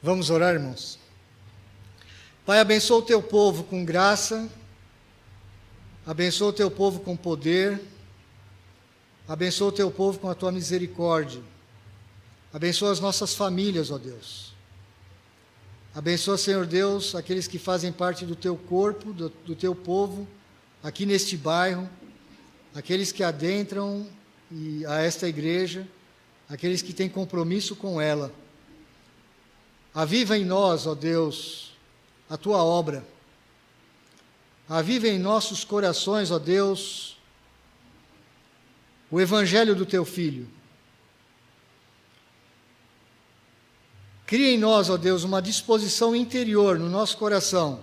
Vamos orar, irmãos? Pai, abençoa o teu povo com graça, abençoa o teu povo com poder, abençoa o teu povo com a tua misericórdia, abençoa as nossas famílias, ó Deus. Abençoa, Senhor Deus, aqueles que fazem parte do teu corpo, do teu povo, aqui neste bairro, aqueles que adentram a esta igreja, aqueles que têm compromisso com ela. Aviva em nós, ó Deus, a tua obra. Aviva em nossos corações, ó Deus, o evangelho do teu Filho. Cria em nós, ó Deus, uma disposição interior no nosso coração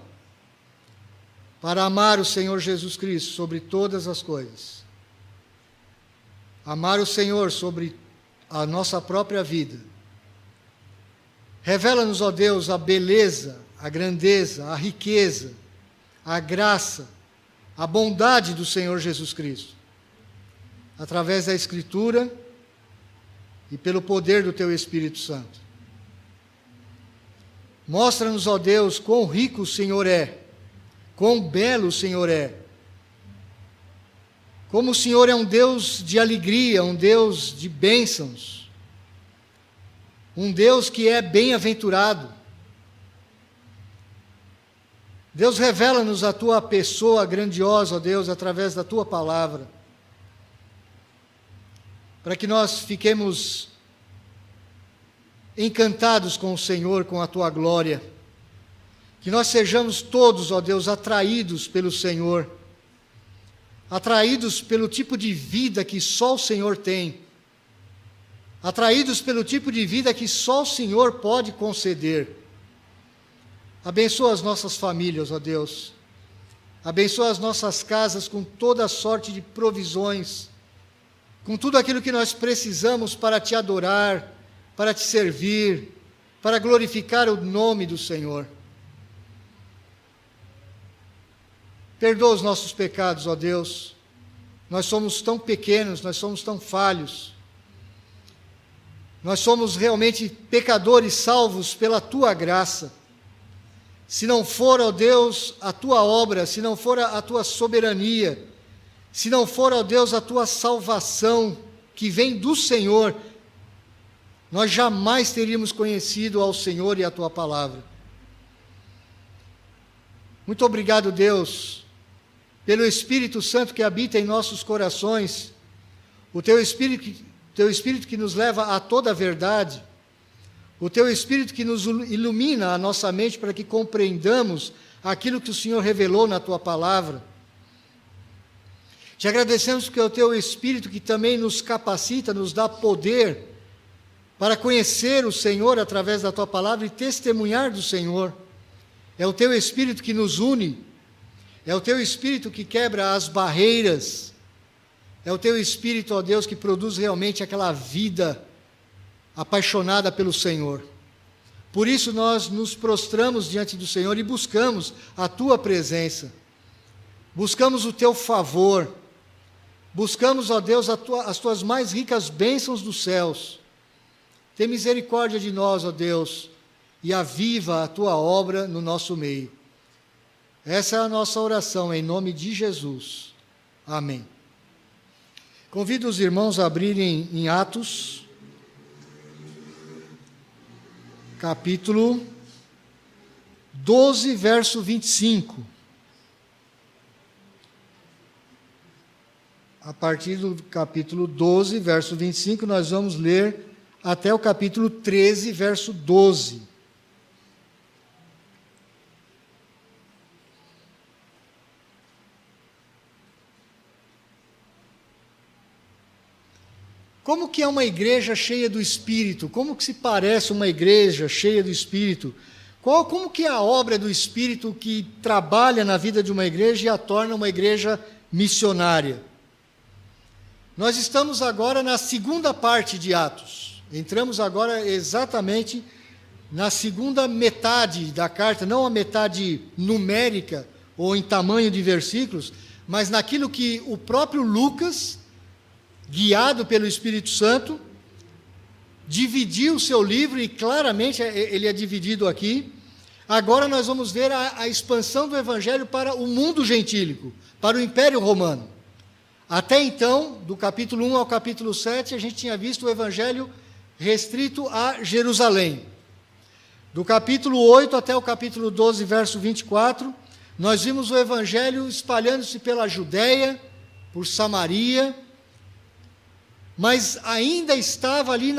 para amar o Senhor Jesus Cristo sobre todas as coisas. Amar o Senhor sobre a nossa própria vida. Revela-nos, ó Deus, a beleza, a grandeza, a riqueza, a graça, a bondade do Senhor Jesus Cristo, através da Escritura e pelo poder do Teu Espírito Santo. Mostra-nos, ó Deus, quão rico o Senhor é, quão belo o Senhor é, como o Senhor é um Deus de alegria, um Deus de bênçãos, um Deus que é bem-aventurado. Deus, revela-nos a Tua pessoa grandiosa, ó Deus, através da Tua palavra, para que nós fiquemos encantados com o Senhor, com a Tua glória, que nós sejamos todos, ó Deus, atraídos pelo Senhor, atraídos pelo tipo de vida que só o Senhor tem, atraídos pelo tipo de vida que só o Senhor pode conceder. Abençoa as nossas famílias, ó Deus. Abençoa as nossas casas com toda a sorte de provisões, com tudo aquilo que nós precisamos para Te adorar, para Te servir, para glorificar o nome do Senhor. Perdoa os nossos pecados, ó Deus. Nós somos tão pequenos, nós somos tão falhos. Nós somos realmente pecadores salvos pela Tua graça. Se não for, ó Deus, a Tua obra, se não for a Tua soberania, se não for, ó Deus, a Tua salvação que vem do Senhor, nós jamais teríamos conhecido ao Senhor e a Tua palavra. Muito obrigado, Deus, pelo Espírito Santo que habita em nossos corações, o Teu Espírito que nos leva a toda a verdade, o Teu Espírito que nos ilumina a nossa mente para que compreendamos aquilo que o Senhor revelou na Tua palavra. Te agradecemos porque é o Teu Espírito que também nos capacita, nos dá poder para conhecer o Senhor através da Tua palavra e testemunhar do Senhor. É o Teu Espírito que nos une, é o Teu Espírito que quebra as barreiras, é o Teu Espírito, ó Deus, que produz realmente aquela vida apaixonada pelo Senhor. Por isso nós nos prostramos diante do Senhor e buscamos a Tua presença, buscamos o Teu favor, buscamos, ó Deus, as Tuas mais ricas bênçãos dos céus. Tem misericórdia de nós, ó Deus, e aviva a Tua obra no nosso meio. Essa é a nossa oração, em nome de Jesus. Amém. Convido os irmãos a abrirem em Atos, capítulo 12, verso 25. A partir do capítulo 12, verso 25, nós vamos ler até o capítulo 13, verso 12. Como que é uma igreja cheia do Espírito? Como que se parece uma igreja cheia do Espírito? Como que é a obra do Espírito que trabalha na vida de uma igreja e a torna uma igreja missionária? Nós estamos agora na segunda parte de Atos. Entramos agora exatamente na segunda metade da carta, não a metade numérica ou em tamanho de versículos, mas naquilo que o próprio Lucas, guiado pelo Espírito Santo, dividiu o seu livro, e claramente ele é dividido aqui. Agora nós vamos ver a expansão do Evangelho para o mundo gentílico, para o Império Romano. Até então, do capítulo 1 ao capítulo 7, a gente tinha visto o Evangelho restrito a Jerusalém. Do capítulo 8 até o capítulo 12, verso 24, nós vimos o Evangelho espalhando-se pela Judéia, por Samaria, mas ainda estava ali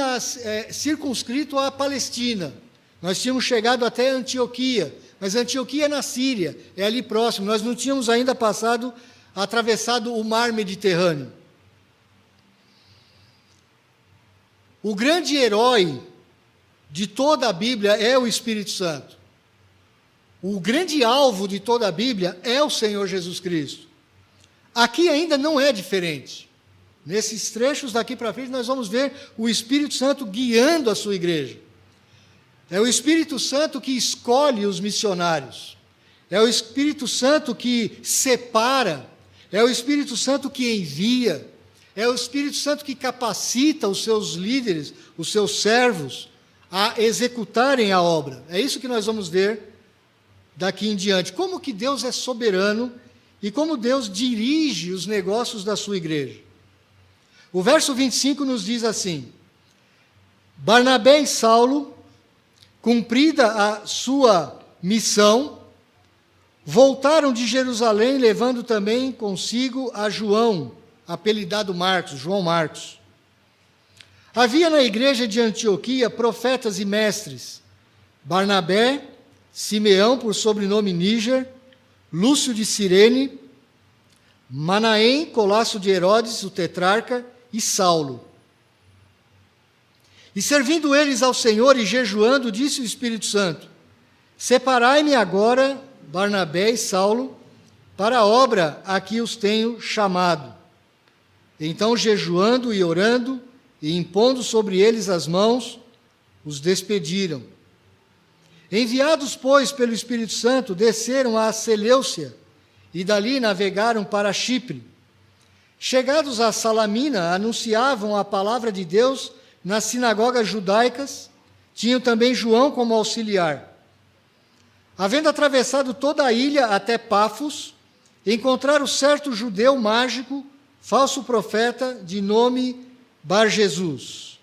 circunscrito à Palestina. Nós tínhamos chegado até Antioquia, mas Antioquia é na Síria, é ali próximo. Nós não tínhamos ainda atravessado o mar Mediterrâneo. O grande herói de toda a Bíblia é o Espírito Santo. O grande alvo de toda a Bíblia é o Senhor Jesus Cristo. Aqui ainda não é diferente. Nesses trechos daqui para frente nós vamos ver o Espírito Santo guiando a sua igreja. É o Espírito Santo que escolhe os missionários. É o Espírito Santo que separa. É o Espírito Santo que envia. É o Espírito Santo que capacita os seus líderes, os seus servos, a executarem a obra. É isso que nós vamos ver daqui em diante. Como que Deus é soberano e como Deus dirige os negócios da sua igreja. O verso 25 nos diz assim: Barnabé e Saulo, cumprida a sua missão, voltaram de Jerusalém, levando também consigo a João, apelidado Marcos, João Marcos. Havia na igreja de Antioquia profetas e mestres: Barnabé, Simeão, por sobrenome Níger, Lúcio de Cirene, Manaém, colasso de Herodes, o tetrarca, e Saulo. E servindo eles ao Senhor e jejuando, disse o Espírito Santo: Separai-me agora, Barnabé e Saulo, para a obra a que os tenho chamado. Então, jejuando e orando, e impondo sobre eles as mãos, os despediram. Enviados, pois, pelo Espírito Santo, desceram a Seleucia, e dali navegaram para Chipre. Chegados a Salamina, anunciavam a palavra de Deus nas sinagogas judaicas, tinham também João como auxiliar. Havendo atravessado toda a ilha até Pafos, encontraram certo judeu mágico, falso profeta, de nome Bar-Jesus,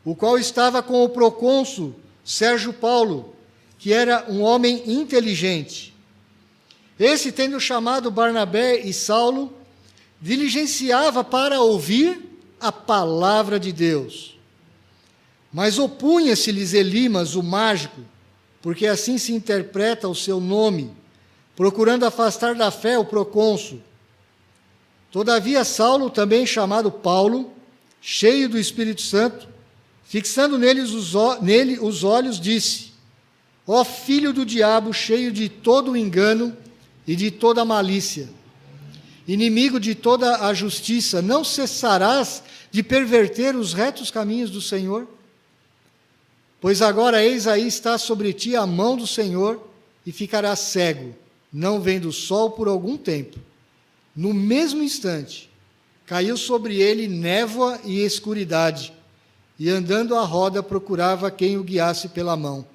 o qual estava com o procônsul Sérgio Paulo, que era um homem inteligente. Esse, tendo chamado Barnabé e Saulo, diligenciava para ouvir a palavra de Deus. Mas opunha-se-lhes Elimas, o mágico, porque assim se interpreta o seu nome, procurando afastar da fé o procônsul. Todavia Saulo, também chamado Paulo, cheio do Espírito Santo, fixando nele os olhos, disse: Ó filho do diabo, cheio de todo o engano e de toda a malícia, inimigo de toda a justiça, não cessarás de perverter os retos caminhos do Senhor? Pois agora, eis aí está sobre ti a mão do Senhor, e ficarás cego, não vendo o sol por algum tempo. No mesmo instante, caiu sobre ele névoa e escuridade, e andando à roda procurava quem o guiasse pela mão.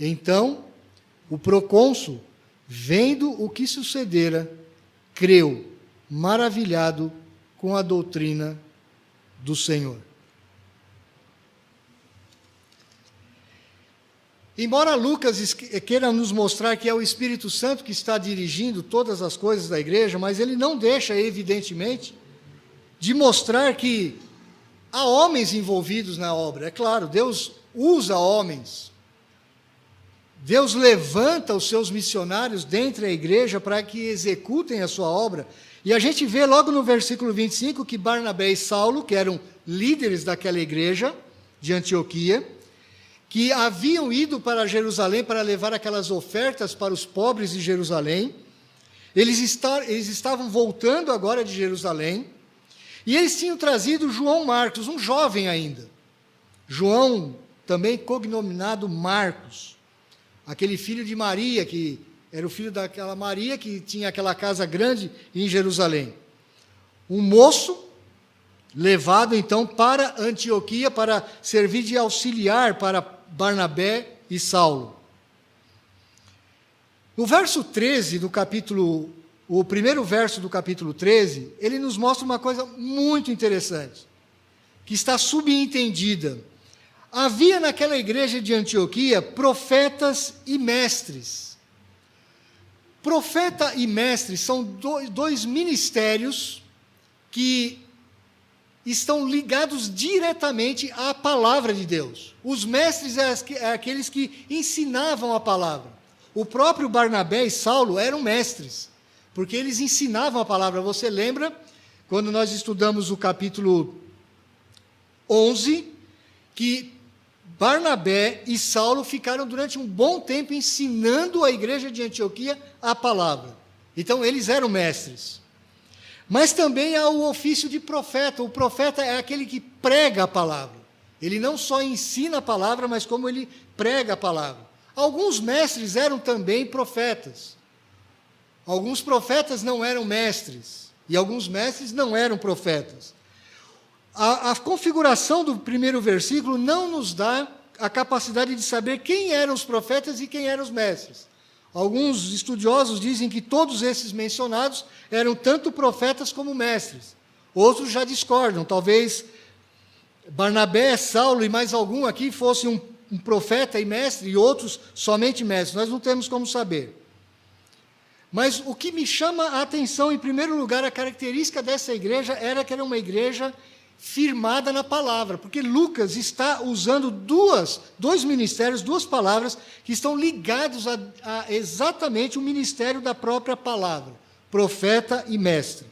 Então, o procônsul, vendo o que sucedera, creu, maravilhado com a doutrina do Senhor. Embora Lucas queira nos mostrar que é o Espírito Santo que está dirigindo todas as coisas da igreja, mas ele não deixa, evidentemente, de mostrar que há homens envolvidos na obra. É claro, Deus usa homens. Deus levanta os seus missionários dentro da igreja para que executem a sua obra. E a gente vê logo no versículo 25 que Barnabé e Saulo, que eram líderes daquela igreja de Antioquia, que haviam ido para Jerusalém para levar aquelas ofertas para os pobres de Jerusalém, eles estavam voltando agora de Jerusalém, e eles tinham trazido João Marcos, um jovem ainda. João, também cognominado Marcos, aquele filho de Maria, que era o filho daquela Maria que tinha aquela casa grande em Jerusalém. Um moço levado então para Antioquia para servir de auxiliar para Barnabé e Saulo. No verso 13 do capítulo, o primeiro verso do capítulo 13, ele nos mostra uma coisa muito interessante, que está subentendida. Havia naquela igreja de Antioquia profetas e mestres. Profeta e mestre são dois ministérios que estão ligados diretamente à palavra de Deus. Os mestres é aqueles que ensinavam a palavra. O próprio Barnabé e Saulo eram mestres, porque eles ensinavam a palavra. Você lembra, quando nós estudamos o capítulo 11, que Barnabé e Saulo ficaram durante um bom tempo ensinando a igreja de Antioquia a palavra. Então, eles eram mestres. Mas também há o ofício de profeta. O profeta é aquele que prega a palavra. Ele não só ensina a palavra, mas como ele prega a palavra. Alguns mestres eram também profetas. Alguns profetas não eram mestres. E alguns mestres não eram profetas. A configuração do primeiro versículo não nos dá a capacidade de saber quem eram os profetas e quem eram os mestres. Alguns estudiosos dizem que todos esses mencionados eram tanto profetas como mestres. Outros já discordam. Talvez Barnabé, Saulo e mais algum aqui fosse um profeta e mestre, e outros somente mestres. Nós não temos como saber. Mas o que me chama a atenção, em primeiro lugar, a característica dessa igreja era que era uma igreja firmada na palavra, porque Lucas está usando dois ministérios, duas palavras, que estão ligados a exatamente o ministério da própria palavra, profeta e mestre.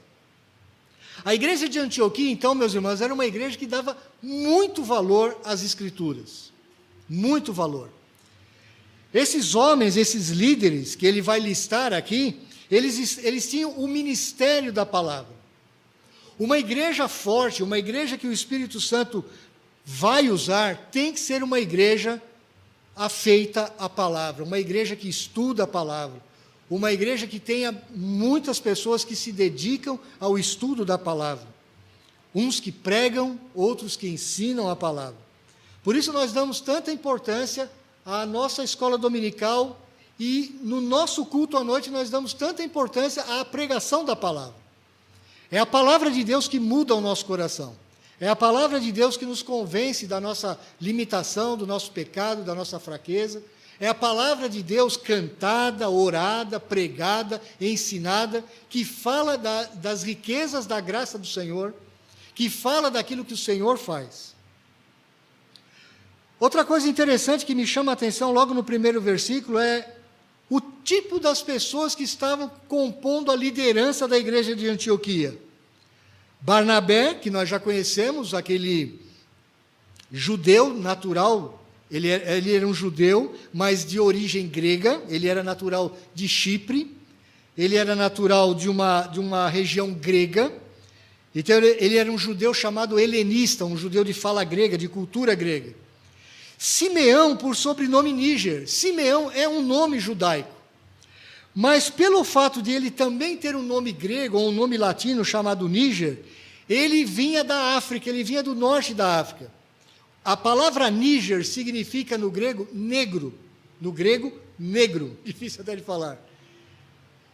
A igreja de Antioquia, então, meus irmãos, era uma igreja que dava muito valor às Escrituras, muito valor. Esses homens, esses líderes que ele vai listar aqui, eles tinham o ministério da palavra. Uma igreja forte, uma igreja que o Espírito Santo vai usar, tem que ser uma igreja afeita à palavra, uma igreja que estuda a palavra, uma igreja que tenha muitas pessoas que se dedicam ao estudo da palavra. Uns que pregam, outros que ensinam a palavra. Por isso nós damos tanta importância à nossa escola dominical e no nosso culto à noite nós damos tanta importância à pregação da palavra. É a palavra de Deus que muda o nosso coração. É a palavra de Deus que nos convence da nossa limitação, do nosso pecado, da nossa fraqueza. É a palavra de Deus cantada, orada, pregada, ensinada, que fala das riquezas da graça do Senhor, que fala daquilo que o Senhor faz. Outra coisa interessante que me chama a atenção logo no primeiro versículo é o tipo das pessoas que estavam compondo a liderança da igreja de Antioquia. Barnabé, que nós já conhecemos, aquele judeu natural, ele era um judeu, mas de origem grega, ele era natural de Chipre, ele era natural de uma região grega, então ele era um judeu chamado helenista, um judeu de fala grega, de cultura grega. Simeão, por sobrenome Níger. Simeão é um nome judaico. Mas pelo fato de ele também ter um nome grego, ou um nome latino chamado Níger, ele vinha da África, ele vinha do norte da África. A palavra Níger significa no grego negro. No grego, negro. Difícil até de falar.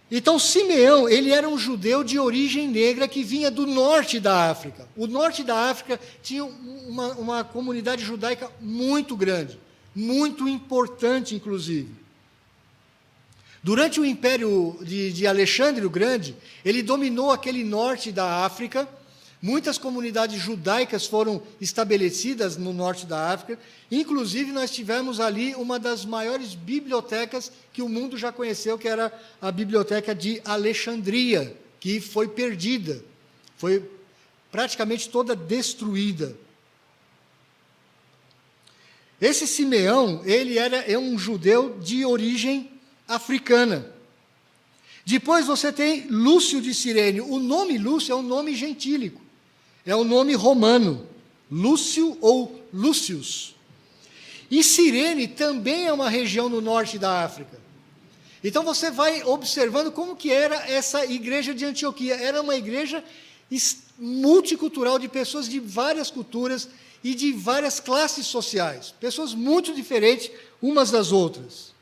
Então, Simeão, ele era um judeu de origem negra que vinha do norte da África. O norte da África tinha uma comunidade judaica muito grande, muito importante, inclusive. Durante o império de Alexandre o Grande, ele dominou aquele norte da África. Muitas comunidades judaicas foram estabelecidas no norte da África. Inclusive, nós tivemos ali uma das maiores bibliotecas que o mundo já conheceu, que era a Biblioteca de Alexandria, que foi perdida, foi praticamente toda destruída. Esse Simeão, ele é um judeu de origem africana. Depois você tem Lúcio de Cirene. O nome Lúcio é um nome gentílico, é um nome romano, Lúcio ou Lúcius. E Cirene também é uma região no norte da África. Então você vai observando como que era essa igreja de Antioquia. Era uma igreja multicultural, de pessoas de várias culturas e de várias classes sociais, pessoas muito diferentes umas das outras.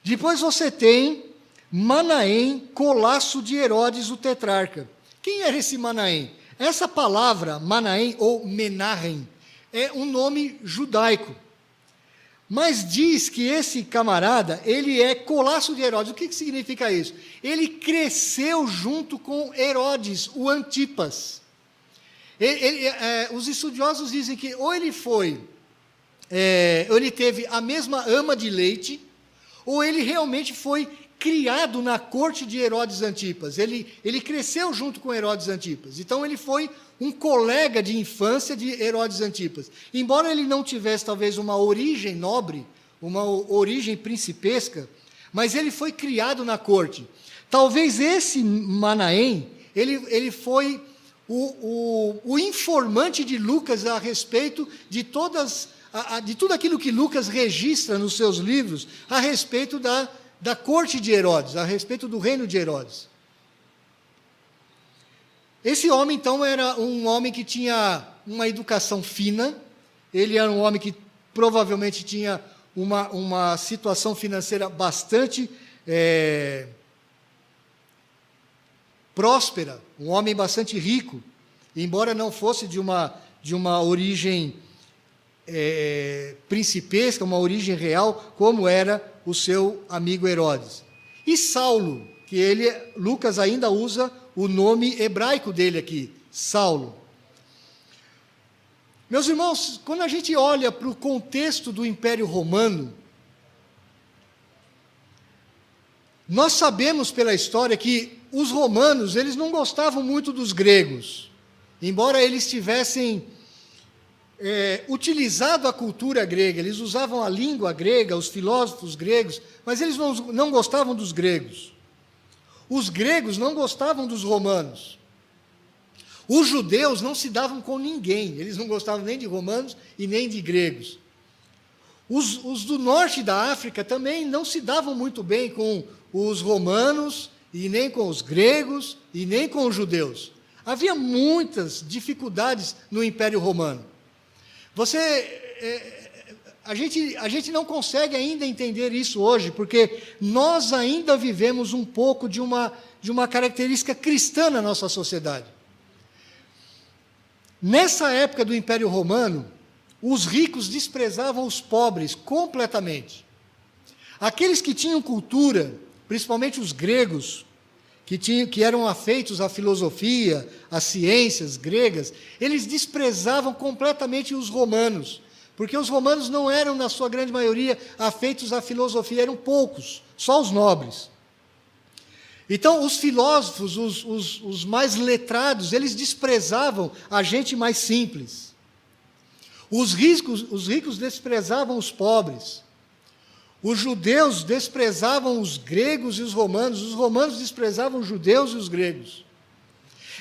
Depois você tem Manaém, colasso de Herodes, o tetrarca. Quem era esse Manaém? Essa palavra, Manaém ou Menahem, é um nome judaico. Mas diz que esse camarada, ele é colasso de Herodes. O que significa isso? Ele cresceu junto com Herodes, o Antipas. Os estudiosos dizem que ou ele teve a mesma ama de leite, ou ele realmente foi criado na corte de Herodes Antipas. Ele cresceu junto com Herodes Antipas. Então, ele foi um colega de infância de Herodes Antipas. Embora ele não tivesse, talvez, uma origem nobre, uma origem principesca, mas ele foi criado na corte. Talvez esse Manaém, ele foi o informante de Lucas a respeito de tudo aquilo que Lucas registra nos seus livros a respeito da corte de Herodes, a respeito do reino de Herodes. Esse homem, então, era um homem que tinha uma educação fina, ele era um homem que provavelmente tinha uma situação financeira bastante próspera, um homem bastante rico, embora não fosse de uma origem principesca, uma origem real, como era o seu amigo Herodes. E Saulo, que Lucas ainda usa o nome hebraico dele aqui, Saulo. Meus irmãos, quando a gente olha para o contexto do Império Romano, nós sabemos pela história que os romanos, eles não gostavam muito dos gregos, embora eles tivessem utilizado a cultura grega, eles usavam a língua grega, os filósofos gregos, mas eles não gostavam dos gregos. Os gregos não gostavam dos romanos. Os judeus não se davam com ninguém, eles não gostavam nem de romanos e nem de gregos. Os do norte da África também não se davam muito bem com os romanos, e nem com os gregos, e nem com os judeus. Havia muitas dificuldades no Império Romano. A gente não consegue ainda entender isso hoje, porque nós ainda vivemos um pouco de uma característica cristã na nossa sociedade. Nessa época do Império Romano, os ricos desprezavam os pobres completamente. Aqueles que tinham cultura, principalmente os gregos, que eram afeitos à filosofia, às ciências gregas, eles desprezavam completamente os romanos, porque os romanos não eram, na sua grande maioria, afeitos à filosofia, eram poucos, só os nobres. Então, os filósofos, os mais letrados, eles desprezavam a gente mais simples. Os ricos desprezavam os pobres. Os judeus desprezavam os gregos e os romanos desprezavam os judeus e os gregos.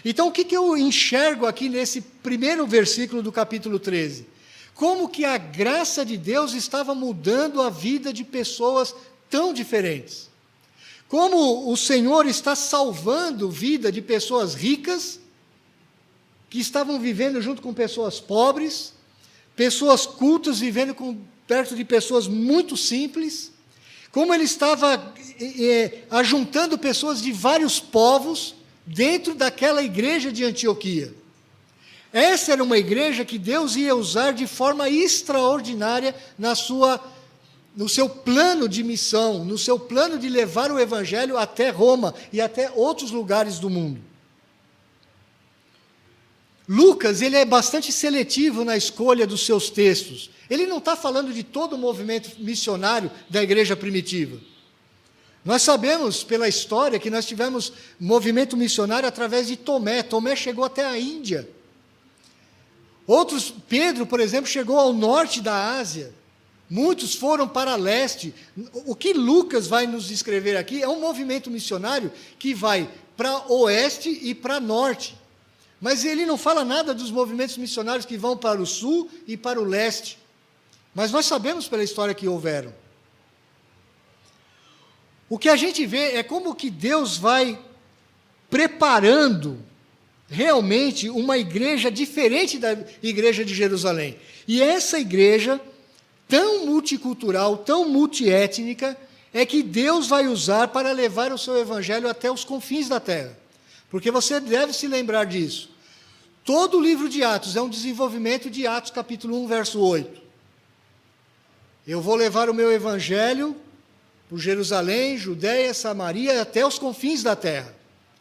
Então, o que eu enxergo aqui nesse primeiro versículo do capítulo 13? Como que a graça de Deus estava mudando a vida de pessoas tão diferentes. Como o Senhor está salvando a vida de pessoas ricas, que estavam vivendo junto com pessoas pobres, pessoas cultas vivendo perto de pessoas muito simples, como Ele estava ajuntando pessoas de vários povos dentro daquela igreja de Antioquia. Essa era uma igreja que Deus ia usar de forma extraordinária no seu plano de missão, no seu plano de levar o Evangelho até Roma e até outros lugares do mundo. Lucas, ele é bastante seletivo na escolha dos seus textos. Ele não está falando de todo o movimento missionário da igreja primitiva. Nós sabemos pela história que nós tivemos movimento missionário através de Tomé. Tomé chegou até a Índia. Pedro, por exemplo, chegou ao norte da Ásia. Muitos foram para leste. O que Lucas vai nos descrever aqui é um movimento missionário que vai para oeste e para norte. Mas ele não fala nada dos movimentos missionários que vão para o sul e para o leste. Mas nós sabemos pela história que houveram. O que a gente vê é como que Deus vai preparando realmente uma igreja diferente da igreja de Jerusalém. E essa igreja, tão multicultural, tão multiétnica, é que Deus vai usar para levar o seu evangelho até os confins da terra. Porque você deve se lembrar disso. Todo o livro de Atos é um desenvolvimento de Atos capítulo 1, verso 8. Eu vou levar o meu evangelho por Jerusalém, Judéia, Samaria, até os confins da terra.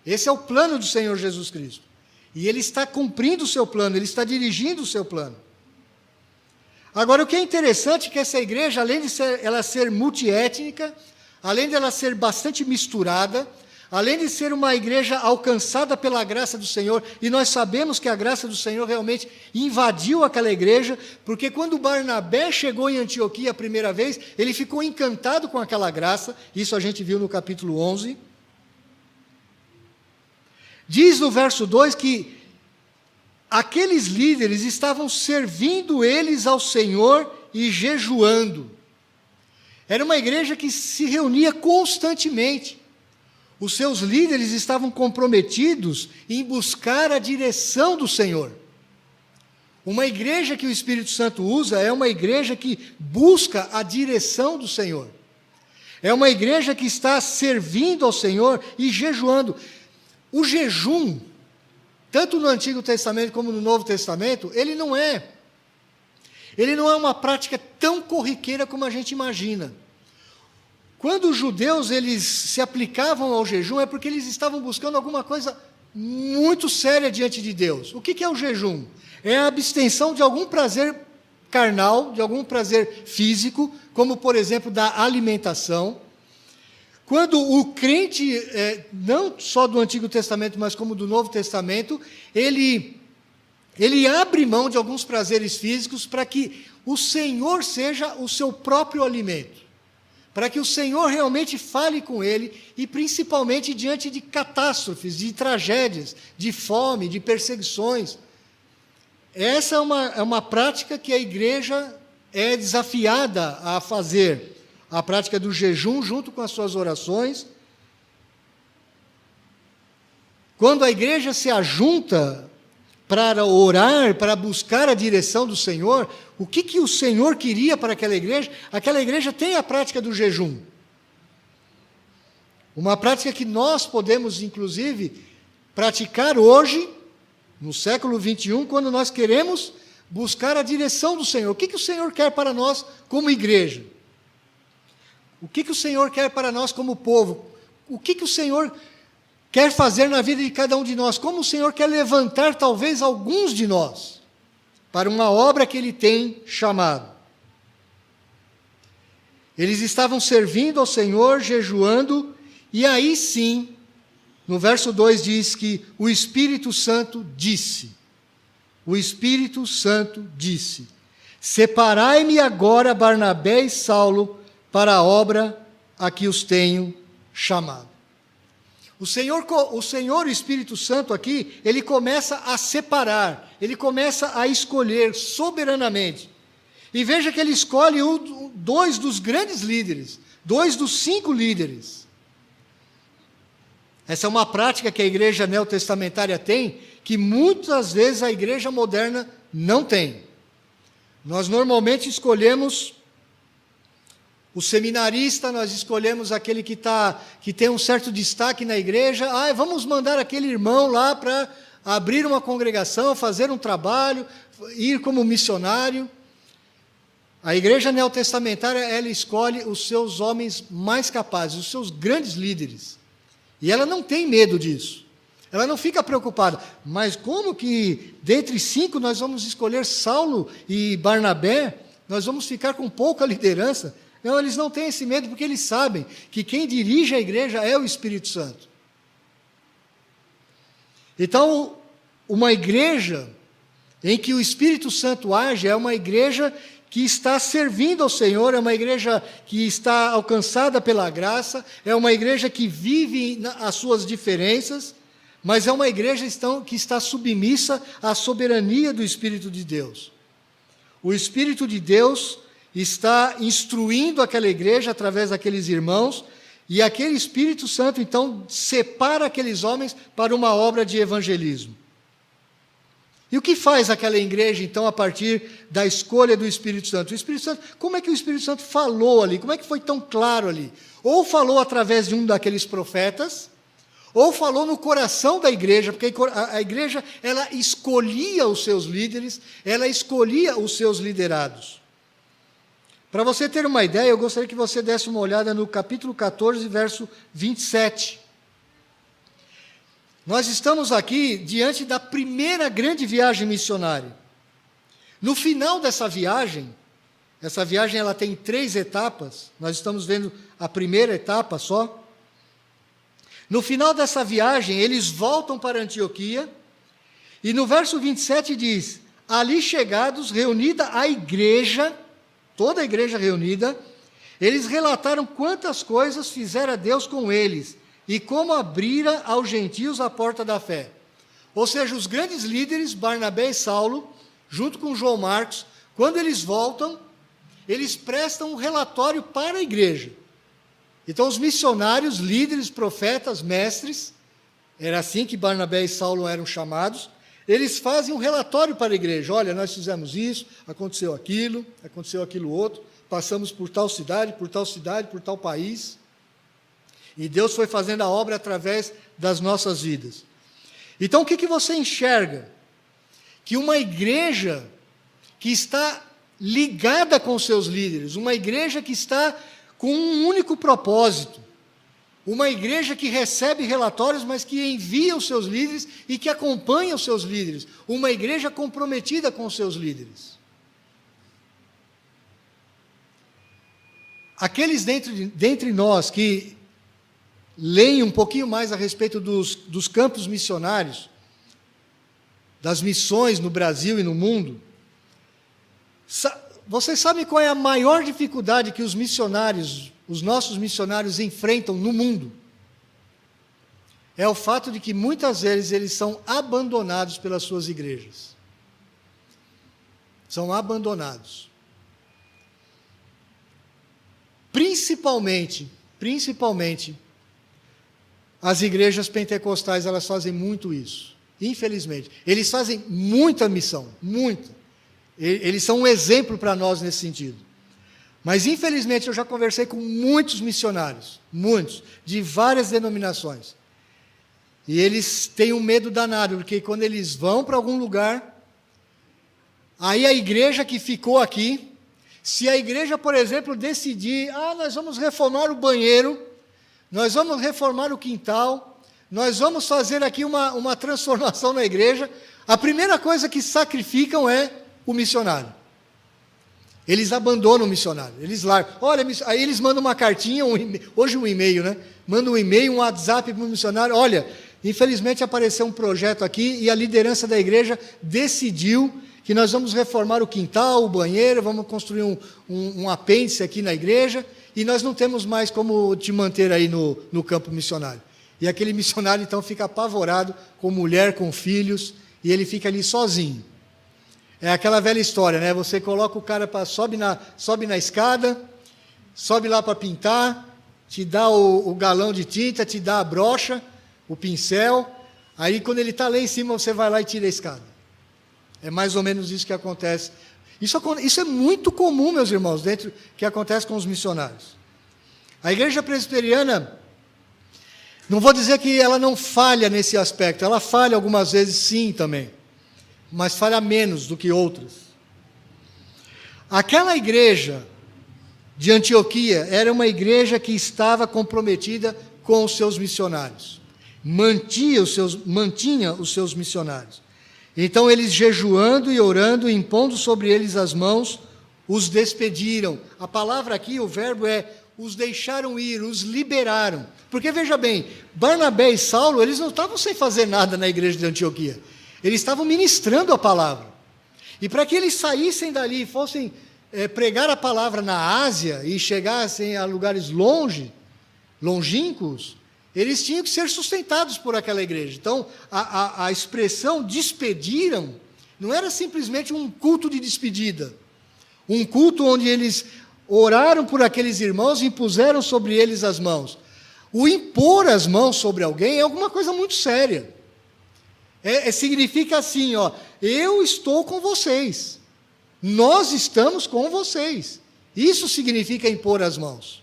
Esse é o plano do Senhor Jesus Cristo. E Ele está cumprindo o seu plano, Ele está dirigindo o seu plano. Agora, o que é interessante é que essa igreja, além de ela ser multiétnica, além de ela ser bastante misturada, além de ser uma igreja alcançada pela graça do Senhor, e nós sabemos que a graça do Senhor realmente invadiu aquela igreja, porque quando Barnabé chegou em Antioquia a primeira vez, ele ficou encantado com aquela graça, isso a gente viu no capítulo 11. Diz no verso 2 que aqueles líderes estavam servindo eles ao Senhor e jejuando. Era uma igreja que se reunia constantemente. Os seus líderes estavam comprometidos em buscar a direção do Senhor. Uma igreja que o Espírito Santo usa é uma igreja que busca a direção do Senhor. É uma igreja que está servindo ao Senhor e jejuando. O jejum, tanto no Antigo Testamento como no Novo Testamento, ele não é uma prática tão corriqueira como a gente imagina. Quando os judeus eles se aplicavam ao jejum, é porque eles estavam buscando alguma coisa muito séria diante de Deus. O que é o jejum? É a abstenção de algum prazer carnal, de algum prazer físico, como, por exemplo, da alimentação. Quando o crente, não só do Antigo Testamento, mas como do Novo Testamento, ele abre mão de alguns prazeres físicos para que o Senhor seja o seu próprio alimento, para que o Senhor realmente fale com ele, e principalmente diante de catástrofes, de tragédias, de fome, de perseguições. Essa é uma prática que a igreja é desafiada a fazer, a prática do jejum junto com as suas orações. Quando a igreja se ajunta para orar, para buscar a direção do Senhor, o que o Senhor queria para aquela igreja tem a prática do jejum. Uma prática que nós podemos, inclusive, praticar hoje, no século 21, quando nós queremos buscar a direção do Senhor. O que o Senhor quer para nós como igreja? O que o Senhor quer para nós como povo? O que o Senhor quer fazer na vida de cada um de nós? Como o Senhor quer levantar talvez alguns de nós para uma obra que Ele tem chamado? Eles estavam servindo ao Senhor, jejuando, e aí sim, no verso 2 diz que o Espírito Santo disse, separai-me agora Barnabé e Saulo para a obra a que os tenho chamado. O Senhor, o Espírito Santo aqui, ele começa a separar, ele começa a escolher soberanamente. E veja que ele escolhe dois dos grandes líderes, 2 dos 5 líderes. Essa é uma prática que a igreja neotestamentária tem, que muitas vezes a igreja moderna não tem. Nós normalmente escolhemos o seminarista, nós escolhemos aquele que tem um certo destaque na igreja. Vamos mandar aquele irmão lá para abrir uma congregação, fazer um trabalho, ir como missionário. A igreja neotestamentária, ela escolhe os seus homens mais capazes, os seus grandes líderes. E ela não tem medo disso. Ela não fica preocupada. Mas como que, dentre 5, nós vamos escolher Saulo e Barnabé? Nós vamos ficar com pouca liderança? Não, eles não têm esse medo, porque eles sabem que quem dirige a igreja é o Espírito Santo. Então, uma igreja em que o Espírito Santo age é uma igreja que está servindo ao Senhor, é uma igreja que está alcançada pela graça, é uma igreja que vive as suas diferenças, mas é uma igreja que está submissa à soberania do Espírito de Deus. O Espírito de Deus está instruindo aquela igreja através daqueles irmãos, e aquele Espírito Santo, então, separa aqueles homens para uma obra de evangelismo. E o que faz aquela igreja, então, a partir da escolha do Espírito Santo? O Espírito Santo, como é que o Espírito Santo falou ali? Como é que foi tão claro ali? Ou falou através de um daqueles profetas, ou falou no coração da igreja, porque a igreja, ela escolhia os seus líderes, ela escolhia os seus liderados. Para você ter uma ideia, eu gostaria que você desse uma olhada no capítulo 14, verso 27. Nós estamos aqui diante da primeira grande viagem missionária. No final dessa viagem, essa viagem ela tem 3 etapas, nós estamos vendo a primeira etapa só. No final dessa viagem, eles voltam para Antioquia, e no verso 27 diz: ali chegados, reunida a igreja, toda a igreja reunida, eles relataram quantas coisas fizera Deus com eles, e como abrira aos gentios a porta da fé. Ou seja, os grandes líderes, Barnabé e Saulo, junto com João Marcos, quando eles voltam, eles prestam um relatório para a igreja. Então, os missionários, líderes, profetas, mestres, era assim que Barnabé e Saulo eram chamados, eles fazem um relatório para a igreja. Olha, nós fizemos isso, aconteceu aquilo outro, passamos por tal cidade, por tal país. E Deus foi fazendo a obra através das nossas vidas. Então, o que você enxerga? Que uma igreja que está ligada com seus líderes, uma igreja que está com um único propósito, uma igreja que recebe relatórios, mas que envia os seus líderes e que acompanha os seus líderes, uma igreja comprometida com os seus líderes. Aqueles dentre nós que leem um pouquinho mais a respeito dos campos missionários, das missões no Brasil e no mundo, vocês sabem qual é a maior dificuldade que os missionários, os nossos missionários enfrentam no mundo? É o fato de que muitas vezes eles são abandonados pelas suas igrejas. São abandonados. Principalmente, as igrejas pentecostais, elas fazem muito isso, infelizmente. Eles fazem muita missão, muita. Eles são um exemplo para nós nesse sentido. Mas, infelizmente, eu já conversei com muitos missionários, muitos, de várias denominações. E eles têm um medo danado, porque quando eles vão para algum lugar, aí a igreja que ficou aqui, se a igreja, por exemplo, decidir, nós vamos reformar o banheiro, nós vamos reformar o quintal, nós vamos fazer aqui uma transformação na igreja, a primeira coisa que sacrificam é o missionário. Eles abandonam o missionário, eles largam. Olha, aí eles mandam uma cartinha, hoje um e-mail, né? Mandam um e-mail, um WhatsApp para o missionário. Olha, infelizmente apareceu um projeto aqui e a liderança da igreja decidiu que nós vamos reformar o quintal, o banheiro, vamos construir um apêndice aqui na igreja e nós não temos mais como te manter aí no campo missionário. E aquele missionário, então, fica apavorado, com mulher, com filhos, e ele fica ali sozinho. É aquela velha história, né? Você coloca o cara, sobe na escada, sobe lá para pintar, te dá o galão de tinta, te dá a brocha, o pincel, aí quando ele está lá em cima, você vai lá e tira a escada. É mais ou menos isso que acontece. Isso é muito comum, meus irmãos, que acontece com os missionários. A igreja presbiteriana, não vou dizer que ela não falha nesse aspecto, ela falha algumas vezes sim também, mas falha menos do que outras. Aquela igreja de Antioquia era uma igreja que estava comprometida com os seus missionários, mantinha os seus missionários. Então eles, jejuando e orando, impondo sobre eles as mãos, os despediram. A palavra aqui, o verbo é, os deixaram ir, os liberaram. Porque, veja bem, Barnabé e Saulo, eles não estavam sem fazer nada na igreja de Antioquia. Eles estavam ministrando a palavra. E para que eles saíssem dali e fossem pregar a palavra na Ásia e chegassem a lugares longínquos, eles tinham que ser sustentados por aquela igreja. Então, a expressão despediram não era simplesmente um culto de despedida, um culto onde eles oraram por aqueles irmãos e impuseram sobre eles as mãos. O impor as mãos sobre alguém é alguma coisa muito séria. Significa assim, ó, eu estou com vocês. Nós estamos com vocês. Isso significa impor as mãos.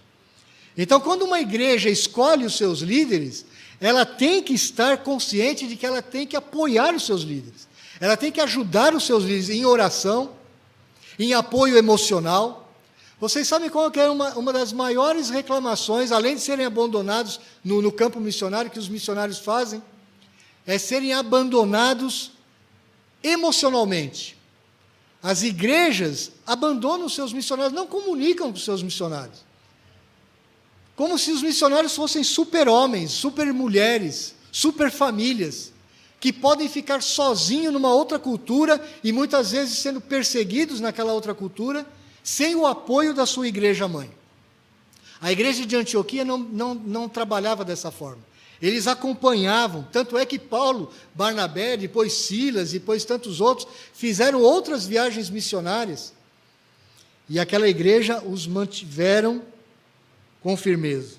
Então, quando uma igreja escolhe os seus líderes, ela tem que estar consciente de que ela tem que apoiar os seus líderes. Ela tem que ajudar os seus líderes em oração, em apoio emocional. Vocês sabem qual que é uma das maiores reclamações, além de serem abandonados no campo missionário, que os missionários fazem? É serem abandonados emocionalmente. As igrejas abandonam os seus missionários, não comunicam com os seus missionários. Como se os missionários fossem super-homens, super-mulheres, super-famílias, que podem ficar sozinhos numa outra cultura e muitas vezes sendo perseguidos naquela outra cultura, sem o apoio da sua igreja-mãe. A igreja de Antioquia não trabalhava dessa forma. Eles acompanhavam, tanto é que Paulo, Barnabé, depois Silas, depois tantos outros, fizeram outras viagens missionárias, e aquela igreja os mantiveram com firmeza.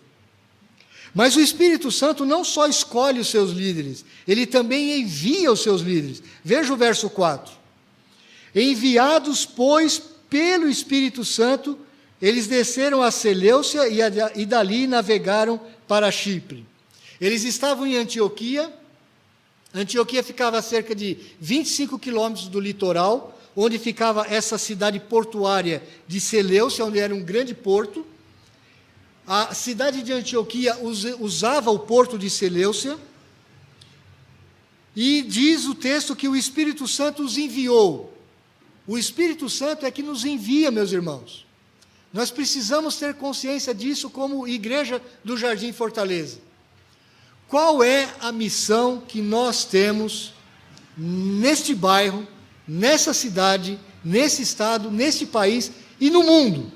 Mas o Espírito Santo não só escolhe os seus líderes, ele também envia os seus líderes. Veja o verso 4. Enviados, pois, pelo Espírito Santo, eles desceram a Seleucia e dali navegaram para Chipre. Eles estavam em Antioquia. Antioquia ficava a cerca de 25 quilômetros do litoral, onde ficava essa cidade portuária de Seleucia, onde era um grande porto. A cidade de Antioquia usava o porto de Seleucia, e diz o texto que o Espírito Santo os enviou. O Espírito Santo é que nos envia, meus irmãos. Nós precisamos ter consciência disso como igreja do Jardim Fortaleza. Qual é a missão que nós temos neste bairro, nessa cidade, nesse estado, neste país e no mundo?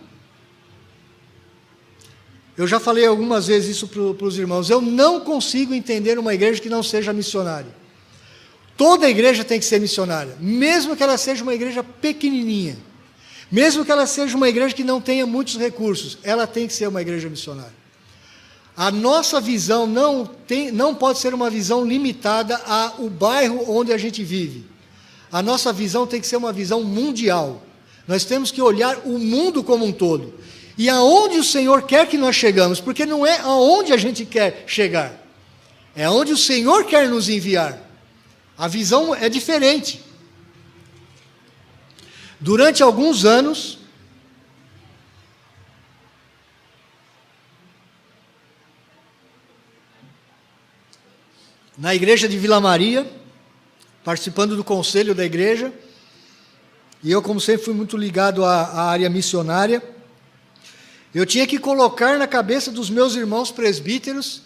Eu já falei algumas vezes isso para os irmãos. Eu não consigo entender uma igreja que não seja missionária. Toda igreja tem que ser missionária, mesmo que ela seja uma igreja pequenininha, mesmo que ela seja uma igreja que não tenha muitos recursos, ela tem que ser uma igreja missionária. A nossa visão não pode ser uma visão limitada ao bairro onde a gente vive. A nossa visão tem que ser uma visão mundial. Nós temos que olhar o mundo como um todo. E aonde o Senhor quer que nós chegamos, porque não é aonde a gente quer chegar, é aonde o Senhor quer nos enviar. A visão é diferente. Durante alguns anos, na igreja de Vila Maria, participando do conselho da igreja, e eu, como sempre, fui muito ligado à área missionária, eu tinha que colocar na cabeça dos meus irmãos presbíteros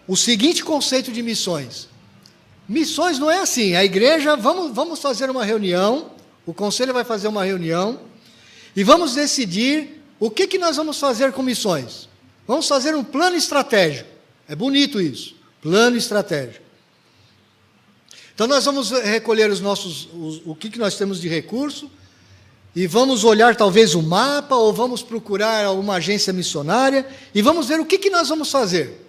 o seguinte conceito de missões. Missões não é assim, a igreja, vamos fazer uma reunião, o conselho vai fazer uma reunião, e vamos decidir o que nós vamos fazer com missões. Vamos fazer um plano estratégico. É bonito isso, plano estratégico. Então nós vamos recolher o que nós temos de recurso, e vamos olhar talvez o mapa, ou vamos procurar uma agência missionária, e vamos ver o que nós vamos fazer.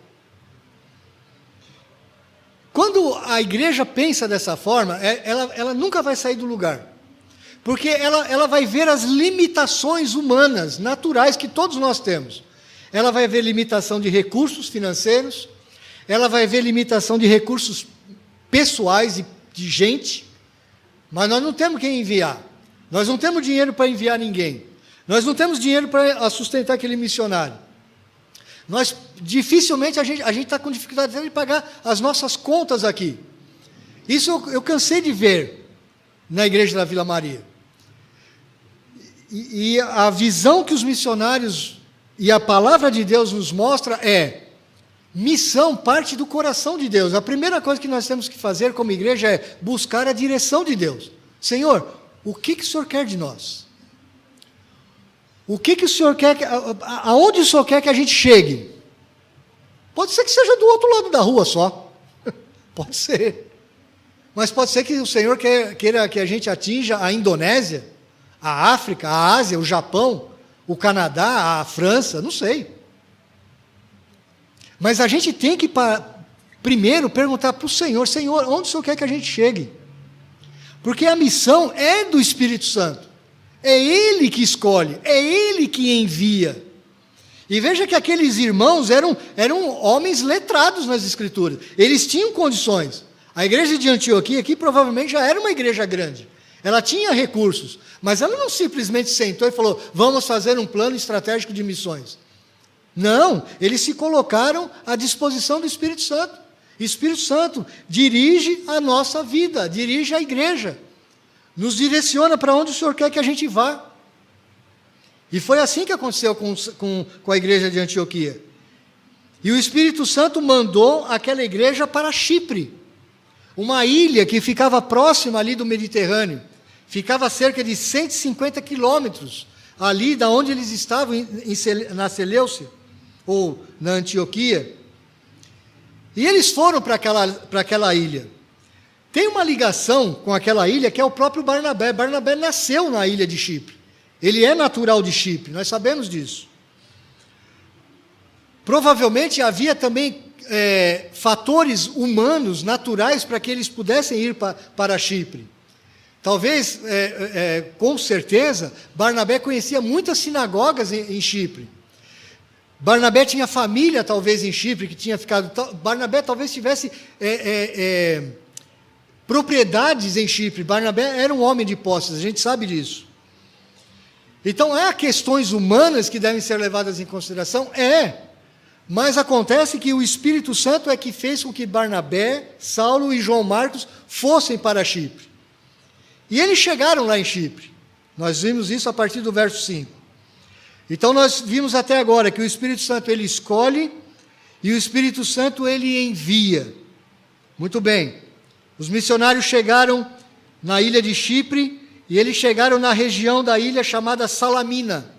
Quando a igreja pensa dessa forma, ela nunca vai sair do lugar, porque ela vai ver as limitações humanas, naturais, que todos nós temos. Ela vai ver limitação de recursos financeiros, ela vai ver limitação de recursos pessoais e de gente, mas nós não temos quem enviar. Nós não temos dinheiro para enviar ninguém. Nós não temos dinheiro para sustentar aquele missionário. Dificilmente a gente está com dificuldade de pagar as nossas contas aqui. Isso eu cansei de ver na igreja da Vila Maria. E a visão que os missionários e a palavra de Deus nos mostra é: missão parte do coração de Deus. A primeira coisa que nós temos que fazer como igreja é buscar a direção de Deus. Senhor, o que o Senhor quer de nós? O que o Senhor quer, aonde o Senhor quer que a gente chegue? Pode ser que seja do outro lado da rua só, pode ser, mas pode ser que o Senhor queira que a gente atinja a Indonésia, a África, a Ásia, o Japão, o Canadá, a França, não sei. Mas a gente tem que primeiro perguntar para o Senhor: Senhor, onde o Senhor quer que a gente chegue? Porque a missão é do Espírito Santo. É Ele que escolhe, é Ele que envia. E veja que aqueles irmãos eram homens letrados nas Escrituras. Eles tinham condições. A igreja de Antioquia aqui provavelmente já era uma igreja grande. Ela tinha recursos, mas ela não simplesmente sentou e falou: vamos fazer um plano estratégico de missões. Não, eles se colocaram à disposição do Espírito Santo. O Espírito Santo dirige a nossa vida, dirige a igreja, nos direciona para onde o Senhor quer que a gente vá. E foi assim que aconteceu com a igreja de Antioquia. E o Espírito Santo mandou aquela igreja para Chipre, uma ilha que ficava próxima ali do Mediterrâneo, ficava a cerca de 150 quilômetros ali da onde eles estavam, na Seleucia, ou na Antioquia. E eles foram para aquela ilha. Tem uma ligação com aquela ilha que é o próprio Barnabé. Barnabé nasceu na ilha de Chipre. Ele é natural de Chipre, nós sabemos disso. Provavelmente havia também fatores humanos, naturais, para que eles pudessem ir para Chipre. Talvez, com certeza, Barnabé conhecia muitas sinagogas em Chipre. Barnabé tinha família, talvez, em Chipre, que tinha ficado... Barnabé talvez tivesse propriedades em Chipre. Barnabé era um homem de posses, a gente sabe disso. Então, há questões humanas que devem ser levadas em consideração? Mas acontece que o Espírito Santo é que fez com que Barnabé, Saulo e João Marcos fossem para Chipre. E eles chegaram lá em Chipre. Nós vimos isso a partir do verso 5. Então, nós vimos até agora que o Espírito Santo, ele escolhe, e o Espírito Santo, ele envia. Muito bem. Os missionários chegaram na ilha de Chipre, e eles chegaram na região da ilha chamada Salamina,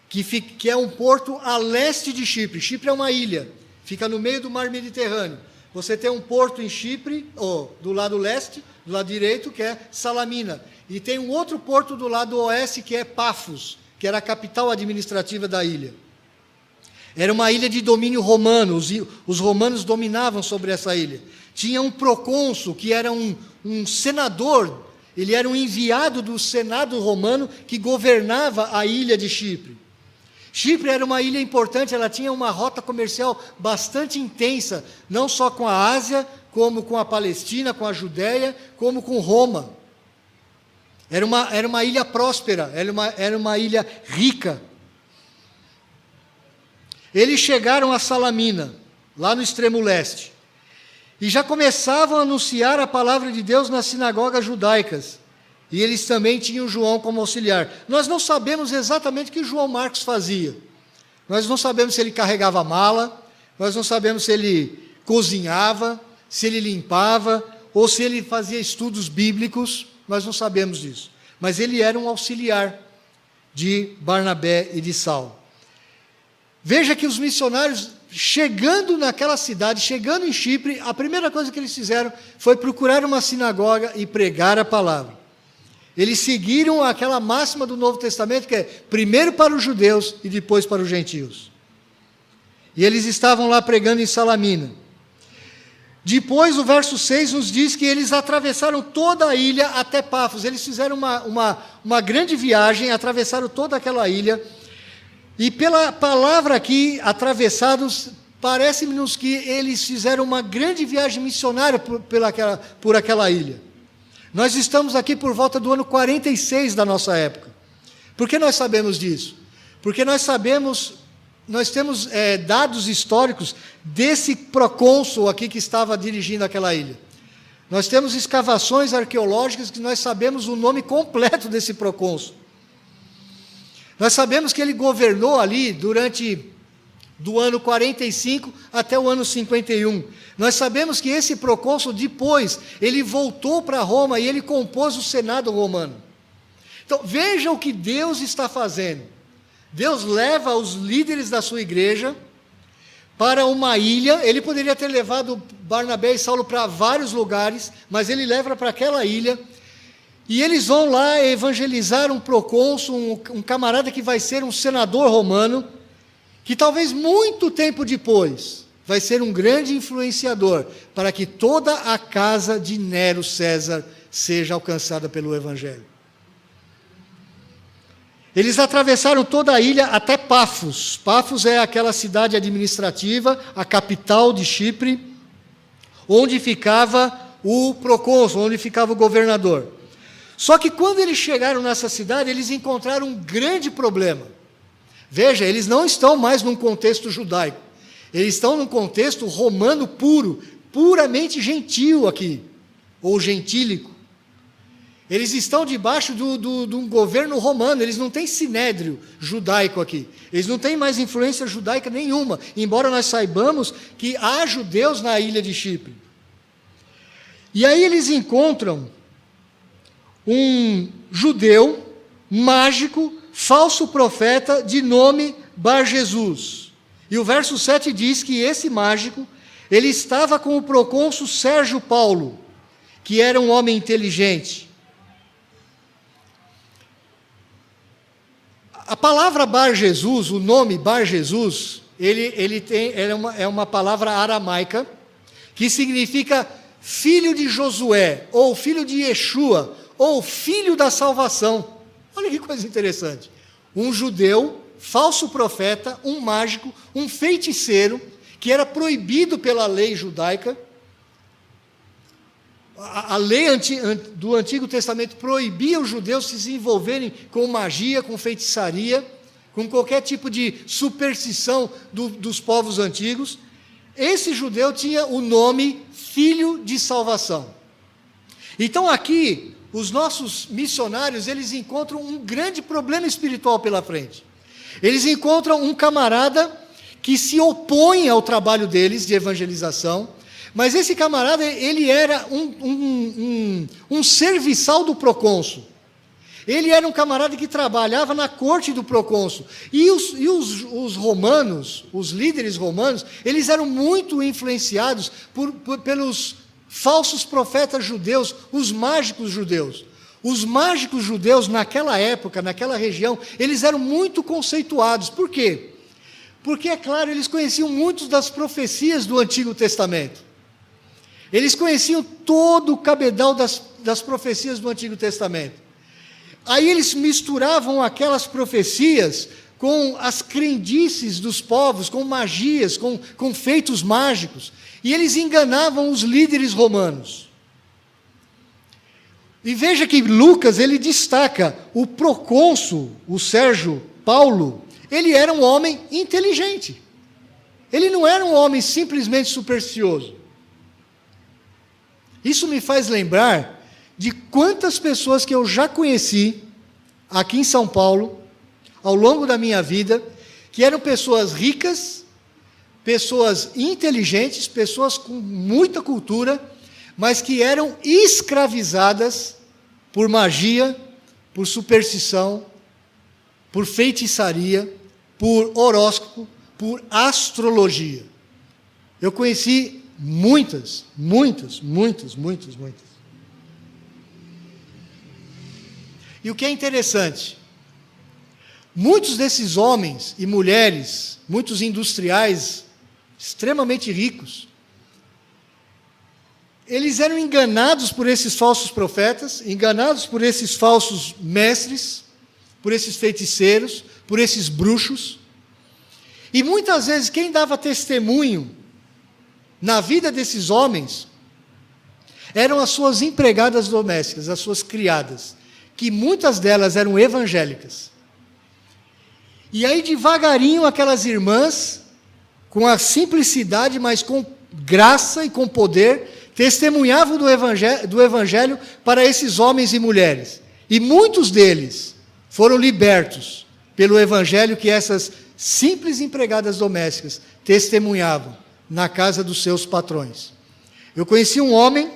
que é um porto a leste de Chipre. Chipre é uma ilha, fica no meio do mar Mediterrâneo. Você tem um porto em Chipre, do lado leste, do lado direito, que é Salamina. E tem um outro porto do lado oeste, que é Pafos, que era a capital administrativa da ilha. Era uma ilha de domínio romano, os romanos dominavam sobre essa ilha. Tinha um procônsul, que era um senador, ele era um enviado do Senado romano, que governava a ilha de Chipre. Chipre era uma ilha importante, ela tinha uma rota comercial bastante intensa, não só com a Ásia, como com a Palestina, com a Judéia, como com Roma. Era uma ilha próspera, era uma ilha rica. Eles chegaram a Salamina, lá no extremo leste, e já começavam a anunciar a palavra de Deus nas sinagogas judaicas. E eles também tinham João como auxiliar. Nós não sabemos exatamente o que João Marcos fazia. Nós não sabemos se ele carregava mala, nós não sabemos se ele cozinhava, se ele limpava, ou se ele fazia estudos bíblicos. Nós não sabemos disso. Mas ele era um auxiliar de Barnabé e de Saulo. Veja que os missionários, chegando naquela cidade, chegando em Chipre, a primeira coisa que eles fizeram foi procurar uma sinagoga e pregar a palavra. Eles seguiram aquela máxima do Novo Testamento, que é primeiro para os judeus e depois para os gentios. E eles estavam lá pregando em Salamina. Depois, o verso 6 nos diz que eles atravessaram toda a ilha até Pafos. Eles fizeram uma grande viagem, atravessaram toda aquela ilha. E pela palavra aqui, atravessados, parece-nos que eles fizeram uma grande viagem missionária por aquela ilha. Nós estamos aqui por volta do ano 46 da nossa época. Por que nós sabemos disso? Porque nós temos dados históricos desse procônsul aqui que estava dirigindo aquela ilha. Nós temos escavações arqueológicas que nós sabemos o nome completo desse procônsul. Nós sabemos que ele governou ali do ano 45 até o ano 51. Nós sabemos que esse procônsul, depois, ele voltou para Roma e ele compôs o Senado romano. Então, veja o que Deus está fazendo. Deus leva os líderes da sua igreja para uma ilha. Ele poderia ter levado Barnabé e Saulo para vários lugares, mas ele leva para aquela ilha. E eles vão lá evangelizar um procônsul, um camarada que vai ser um senador romano, que talvez muito tempo depois vai ser um grande influenciador para que toda a casa de Nero César seja alcançada pelo Evangelho. Eles atravessaram toda a ilha até Pafos. Pafos é aquela cidade administrativa, a capital de Chipre, onde ficava o procônsul, onde ficava o governador. Só que quando eles chegaram nessa cidade, eles encontraram um grande problema. Veja, eles não estão mais num contexto judaico. Eles estão num contexto romano puro, puramente gentil aqui, ou gentílico. Eles estão debaixo de um governo romano, eles não têm sinédrio judaico aqui. Eles não têm mais influência judaica nenhuma, embora nós saibamos que há judeus na ilha de Chipre. E aí eles encontram um judeu mágico, falso profeta, de nome Bar Jesus. E o verso 7 diz que esse mágico, ele estava com o procônsul Sérgio Paulo, que era um homem inteligente. A palavra Bar Jesus, o nome Bar Jesus, é uma palavra aramaica, que significa filho de Josué, ou filho de Yeshua, ou filho da salvação. Olha que coisa interessante. Um judeu, falso profeta, um mágico, um feiticeiro, que era proibido pela lei judaica. A lei do Antigo Testamento proibia os judeus se envolverem com magia, com feitiçaria, com qualquer tipo de superstição dos povos antigos. Esse judeu tinha o nome Filho de Salvação. Então aqui, os nossos missionários, eles encontram um grande problema espiritual pela frente. Eles encontram um camarada que se opõe ao trabalho deles de evangelização, mas esse camarada, ele era um serviçal do procônsul. Ele era um camarada que trabalhava na corte do procônsul. E os romanos, os líderes romanos, eles eram muito influenciados pelos falsos profetas judeus, os mágicos judeus. Os mágicos judeus, naquela época, naquela região, eles eram muito conceituados. Por quê? Porque, é claro, eles conheciam muitas das profecias do Antigo Testamento. Eles conheciam todo o cabedal das profecias do Antigo Testamento. Aí eles misturavam aquelas profecias com as crendices dos povos, com magias, com feitos mágicos. E eles enganavam os líderes romanos. E veja que Lucas, ele destaca o procônsul, o Sérgio Paulo, ele era um homem inteligente. Ele não era um homem simplesmente supersticioso. Isso me faz lembrar de quantas pessoas que eu já conheci aqui em São Paulo, ao longo da minha vida, que eram pessoas ricas, pessoas inteligentes, pessoas com muita cultura, mas que eram escravizadas por magia, por superstição, por feitiçaria, por horóscopo, por astrologia. Eu conheci muitas. E o que é interessante, muitos desses homens e mulheres, muitos industriais extremamente ricos, eles eram enganados por esses falsos profetas, enganados por esses falsos mestres, por esses feiticeiros, por esses bruxos. E muitas vezes quem dava testemunho na vida desses homens eram as suas empregadas domésticas, as suas criadas, que muitas delas eram evangélicas. E aí devagarinho aquelas irmãs, com a simplicidade, mas com graça e com poder, testemunhavam do evangelho para esses homens e mulheres. E muitos deles foram libertos pelo evangelho que essas simples empregadas domésticas testemunhavam na casa dos seus patrões. Eu conheci um homem,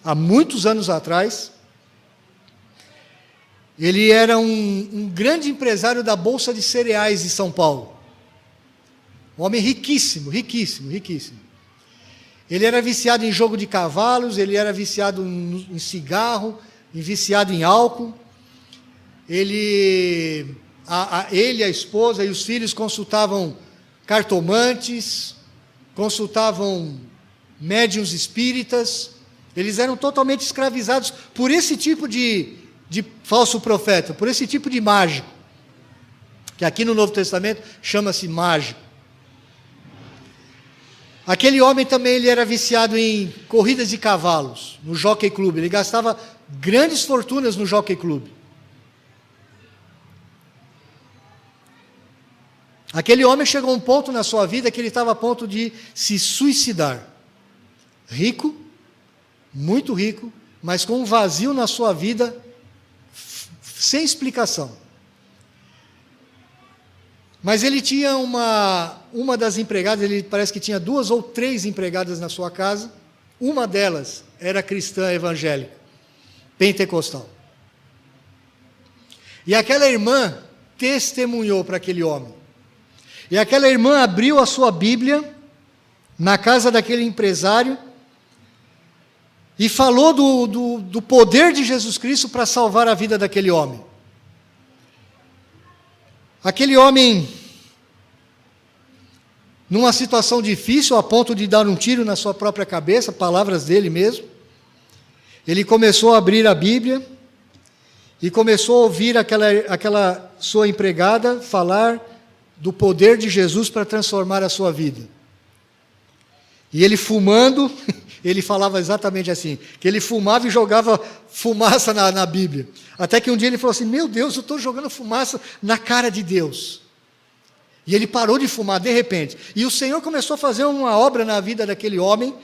há muitos anos atrás, ele era um grande empresário da Bolsa de Cereais de São Paulo. Um homem riquíssimo. Ele era viciado em jogo de cavalos, ele era viciado em cigarro, viciado em álcool. Ele, a esposa e os filhos consultavam cartomantes, consultavam médiuns espíritas, eles eram totalmente escravizados por esse tipo de falso profeta, por esse tipo de mágico, que aqui no Novo Testamento chama-se mágico. Aquele homem também ele era viciado em corridas de cavalos, no Jockey Club, ele gastava grandes fortunas no Jockey Club. Aquele homem chegou a um ponto na sua vida que ele estava a ponto de se suicidar. Rico, muito rico, mas com um vazio na sua vida, sem explicação. Mas ele tinha uma das empregadas, ele parece que tinha 2 ou 3 empregadas na sua casa, uma delas era cristã evangélica, pentecostal. E aquela irmã testemunhou para aquele homem. E aquela irmã abriu a sua Bíblia na casa daquele empresário e falou do poder de Jesus Cristo para salvar a vida daquele homem. Aquele homem, numa situação difícil, a ponto de dar um tiro na sua própria cabeça, palavras dele mesmo, ele começou a abrir a Bíblia e começou a ouvir aquela sua empregada falar do poder de Jesus para transformar a sua vida. E ele fumando, ele falava exatamente assim, que ele fumava e jogava fumaça na Bíblia. Até que um dia ele falou assim, meu Deus, eu estou jogando fumaça na cara de Deus. E ele parou de fumar de repente. E o Senhor começou a fazer uma obra na vida daquele homem,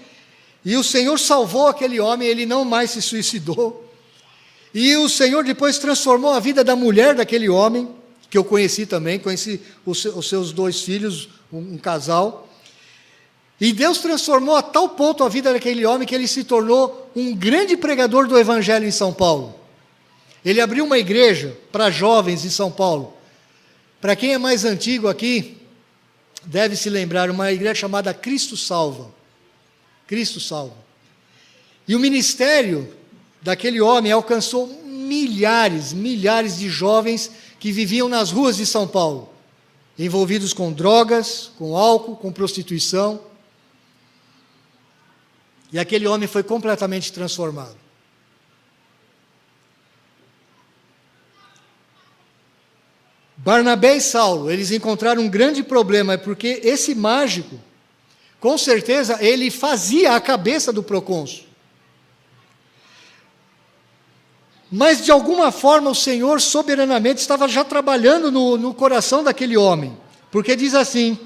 e o Senhor salvou aquele homem, ele não mais se suicidou. E o Senhor depois transformou a vida da mulher daquele homem, que eu conheci também, conheci os seus 2 filhos, um casal. E Deus transformou a tal ponto a vida daquele homem que ele se tornou um grande pregador do Evangelho em São Paulo. Ele abriu uma igreja para jovens em São Paulo. Para quem é mais antigo aqui, deve se lembrar, uma igreja chamada Cristo Salva. Cristo Salva. E o ministério daquele homem alcançou milhares de jovens que viviam nas ruas de São Paulo, envolvidos com drogas, com álcool, com prostituição. E aquele homem foi completamente transformado. Barnabé e Saulo, eles encontraram um grande problema, porque esse mágico, com certeza, ele fazia a cabeça do procônsul. Mas, de alguma forma, o Senhor soberanamente estava já trabalhando no coração daquele homem. Porque diz assim,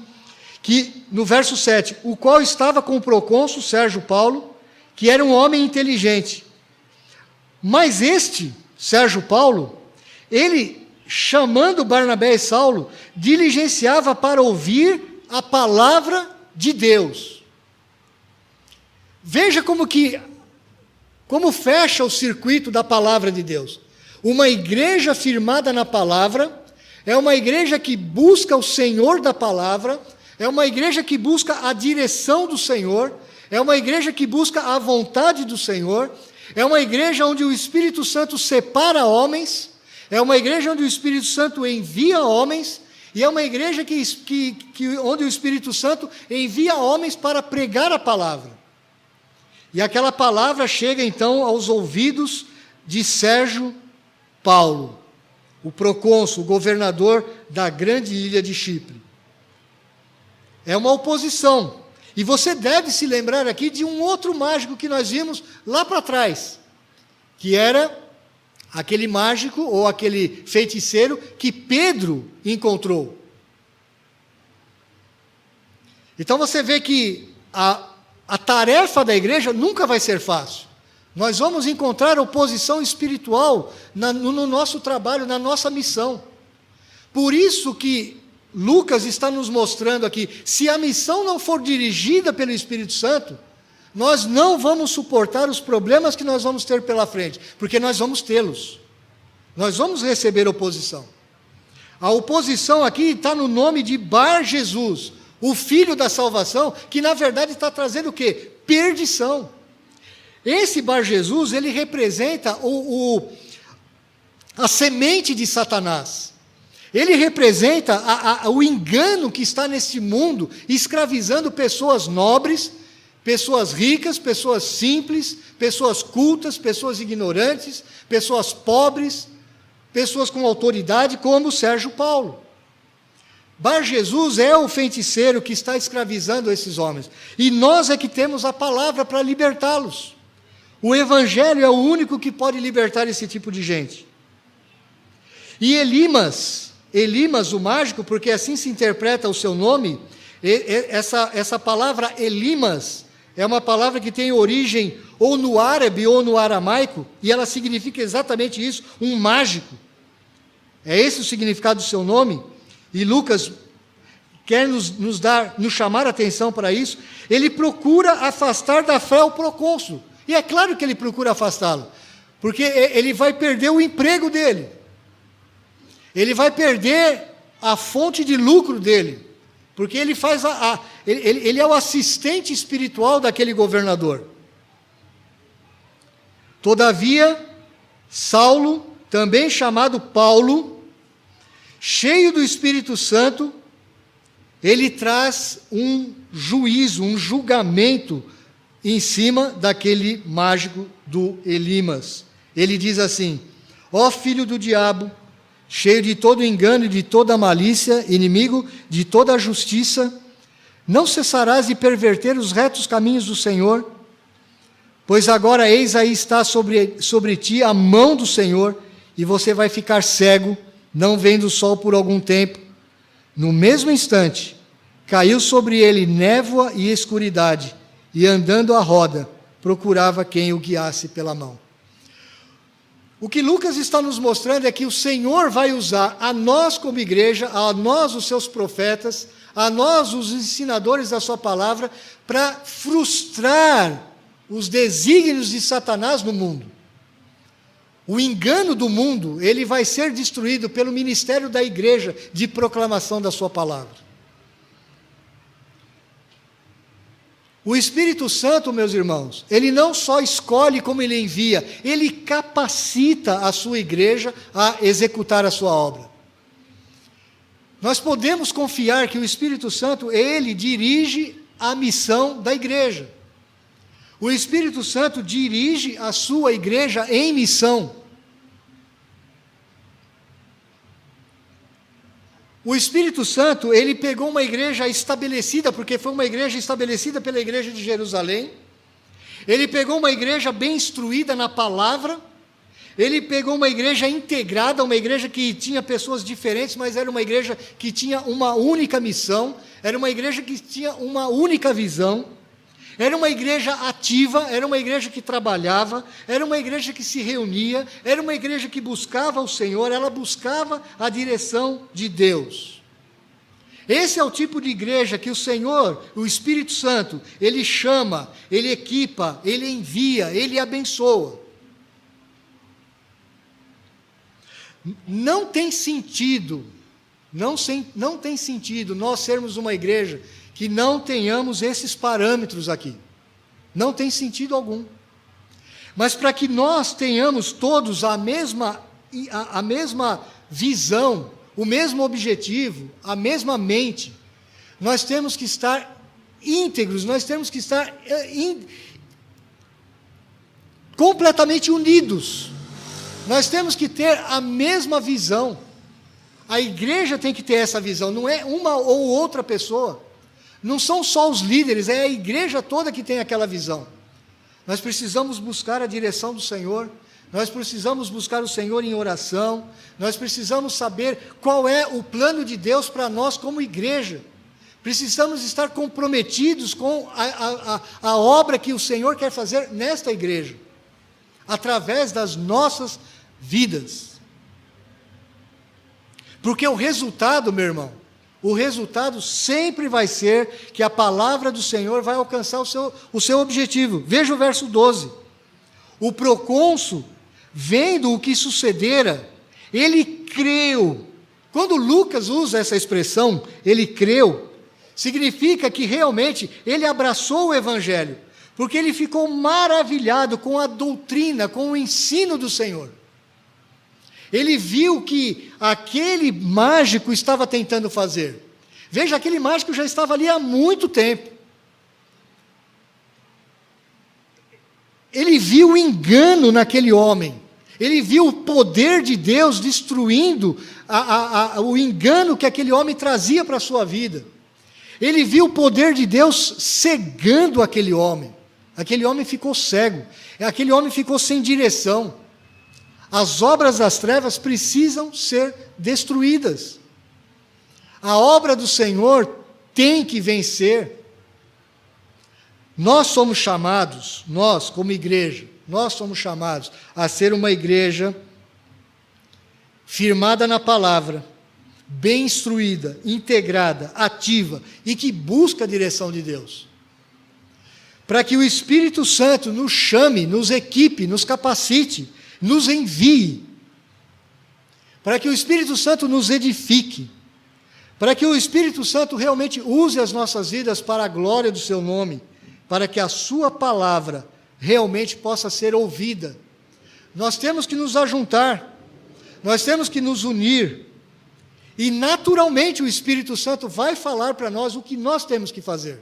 que no verso 7, o qual estava com o procônsul Sérgio Paulo, que era um homem inteligente. Mas este, Sérgio Paulo, ele, chamando Barnabé e Saulo, diligenciava para ouvir a palavra de Deus. Veja como fecha o circuito da palavra de Deus. Uma igreja firmada na palavra, é uma igreja que busca o Senhor da palavra, é uma igreja que busca a direção do Senhor, é uma igreja que busca a vontade do Senhor, é uma igreja onde o Espírito Santo separa homens, é uma igreja onde o Espírito Santo envia homens, e é uma igreja onde o Espírito Santo envia homens para pregar a palavra. E aquela palavra chega então aos ouvidos de Sérgio Paulo, o procônsul, o governador da grande ilha de Chipre. É uma oposição. E você deve se lembrar aqui de um outro mágico que nós vimos lá para trás, que era aquele mágico ou aquele feiticeiro que Pedro encontrou. Então você vê que a tarefa da igreja nunca vai ser fácil. Nós vamos encontrar oposição espiritual no nosso trabalho, na nossa missão. Por isso que Lucas está nos mostrando aqui, se a missão não for dirigida pelo Espírito Santo, nós não vamos suportar os problemas que nós vamos ter pela frente, porque nós vamos tê-los. Nós vamos receber oposição. A oposição aqui está no nome de Bar Jesus, o Filho da salvação, que na verdade está trazendo o quê? Perdição. Esse Bar Jesus, ele representa a semente de Satanás. Ele representa o engano que está nesse mundo, escravizando pessoas nobres, pessoas ricas, pessoas simples, pessoas cultas, pessoas ignorantes, pessoas pobres, pessoas com autoridade, como Sérgio Paulo. Bar Jesus é o feiticeiro que está escravizando esses homens. E nós é que temos a palavra para libertá-los. O Evangelho é o único que pode libertar esse tipo de gente. E Elimas o mágico, porque assim se interpreta o seu nome, essa palavra Elimas é uma palavra que tem origem ou no árabe ou no aramaico, e ela significa exatamente isso, um mágico. É esse o significado do seu nome, e Lucas quer nos chamar a atenção para isso. Ele procura afastar da fé o procônsul, e é claro que ele procura afastá-lo, porque ele vai perder o emprego dele, ele vai perder a fonte de lucro dele, porque ele faz ele é o assistente espiritual daquele governador. Todavia, Saulo, também chamado Paulo, cheio do Espírito Santo, ele traz um juízo, um julgamento em cima daquele mágico do Elimas. Ele diz assim: ó filho do diabo, cheio de todo engano e de toda malícia, inimigo de toda a justiça, não cessarás de perverter os retos caminhos do Senhor? Pois agora eis aí está sobre ti a mão do Senhor, e você vai ficar cego, não vendo o sol por algum tempo. No mesmo instante, caiu sobre ele névoa e escuridade, e andando à roda, procurava quem o guiasse pela mão. O que Lucas está nos mostrando é que o Senhor vai usar a nós como igreja, a nós os seus profetas, a nós os ensinadores da sua palavra, para frustrar os desígnios de Satanás no mundo. O engano do mundo, ele vai ser destruído pelo ministério da igreja de proclamação da sua palavra. O Espírito Santo, meus irmãos, ele não só escolhe como ele envia, ele capacita a sua igreja a executar a sua obra. Nós podemos confiar que o Espírito Santo, ele dirige a missão da igreja. O Espírito Santo dirige a sua igreja em missão. O Espírito Santo, ele pegou uma igreja estabelecida, porque foi uma igreja estabelecida pela igreja de Jerusalém. Ele pegou uma igreja bem instruída na palavra. Ele pegou uma igreja integrada, uma igreja que tinha pessoas diferentes, mas era uma igreja que tinha uma única missão, era uma igreja que tinha uma única visão. Era uma igreja ativa, era uma igreja que trabalhava, era uma igreja que se reunia, era uma igreja que buscava o Senhor, ela buscava a direção de Deus. Esse é o tipo de igreja que o Senhor, o Espírito Santo, ele chama, ele equipa, ele envia, ele abençoa. Não tem sentido nós sermos uma igreja que não tenhamos esses parâmetros aqui. Não tem sentido algum. Mas para que nós tenhamos todos a mesma visão, o mesmo objetivo, a mesma mente, nós temos que estar íntegros, nós temos que estar completamente unidos. Nós temos que ter a mesma visão. A igreja tem que ter essa visão, não é uma ou outra pessoa. Não são só os líderes, é a igreja toda que tem aquela visão. Nós precisamos buscar a direção do Senhor, nós precisamos buscar o Senhor em oração, nós precisamos saber qual é o plano de Deus para nós como igreja. Precisamos estar comprometidos com a obra que o Senhor quer fazer nesta igreja, através das nossas vidas. Porque o resultado, meu irmão, o resultado sempre vai ser que a palavra do Senhor vai alcançar o seu objetivo. Veja o verso 12. O procônsul, vendo o que sucedera, ele creu. Quando Lucas usa essa expressão, ele creu, significa que realmente ele abraçou o Evangelho, porque ele ficou maravilhado com a doutrina, com o ensino do Senhor. Ele viu que aquele mágico estava tentando fazer. Veja, aquele mágico já estava ali há muito tempo. Ele viu o engano naquele homem. Ele viu o poder de Deus destruindo o engano que aquele homem trazia para a sua vida. Ele viu o poder de Deus cegando aquele homem. Aquele homem ficou cego. Aquele homem ficou sem direção. As obras das trevas precisam ser destruídas. A obra do Senhor tem que vencer. Nós somos chamados, nós como igreja, nós somos chamados a ser uma igreja firmada na palavra, bem instruída, integrada, ativa e que busca a direção de Deus. Para que o Espírito Santo nos chame, nos equipe, nos capacite, nos envie. Para que o Espírito Santo nos edifique. Para que o Espírito Santo realmente use as nossas vidas para a glória do seu nome. Para que a sua palavra realmente possa ser ouvida. Nós temos que nos ajuntar. Nós temos que nos unir. E naturalmente o Espírito Santo vai falar para nós o que nós temos que fazer.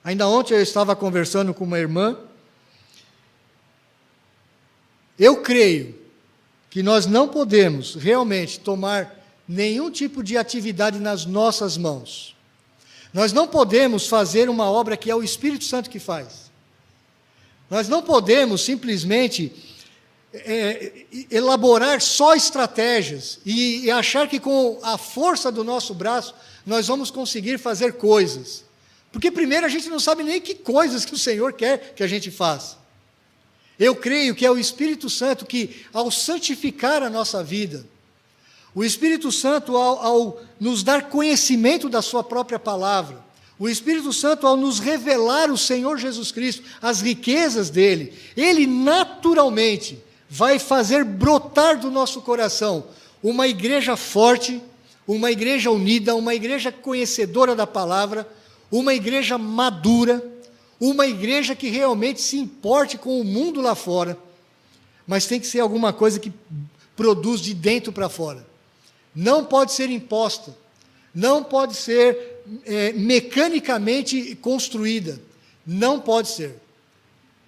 Ainda ontem eu estava conversando com uma irmã. Eu creio que nós não podemos realmente tomar nenhum tipo de atividade nas nossas mãos. Nós não podemos fazer uma obra que é o Espírito Santo que faz. Nós não podemos simplesmente elaborar só estratégias e achar que com a força do nosso braço nós vamos conseguir fazer coisas. Porque primeiro a gente não sabe nem que coisas que o Senhor quer que a gente faça. Eu creio que é o Espírito Santo que, ao santificar a nossa vida, o Espírito Santo, ao nos dar conhecimento da sua própria palavra, o Espírito Santo, ao nos revelar o Senhor Jesus Cristo, as riquezas dele, ele naturalmente vai fazer brotar do nosso coração uma igreja forte, uma igreja unida, uma igreja conhecedora da palavra, uma igreja madura, uma igreja que realmente se importe com o mundo lá fora, mas tem que ser alguma coisa que produz de dentro para fora. Não pode ser imposta, não pode ser mecanicamente construída, não pode ser.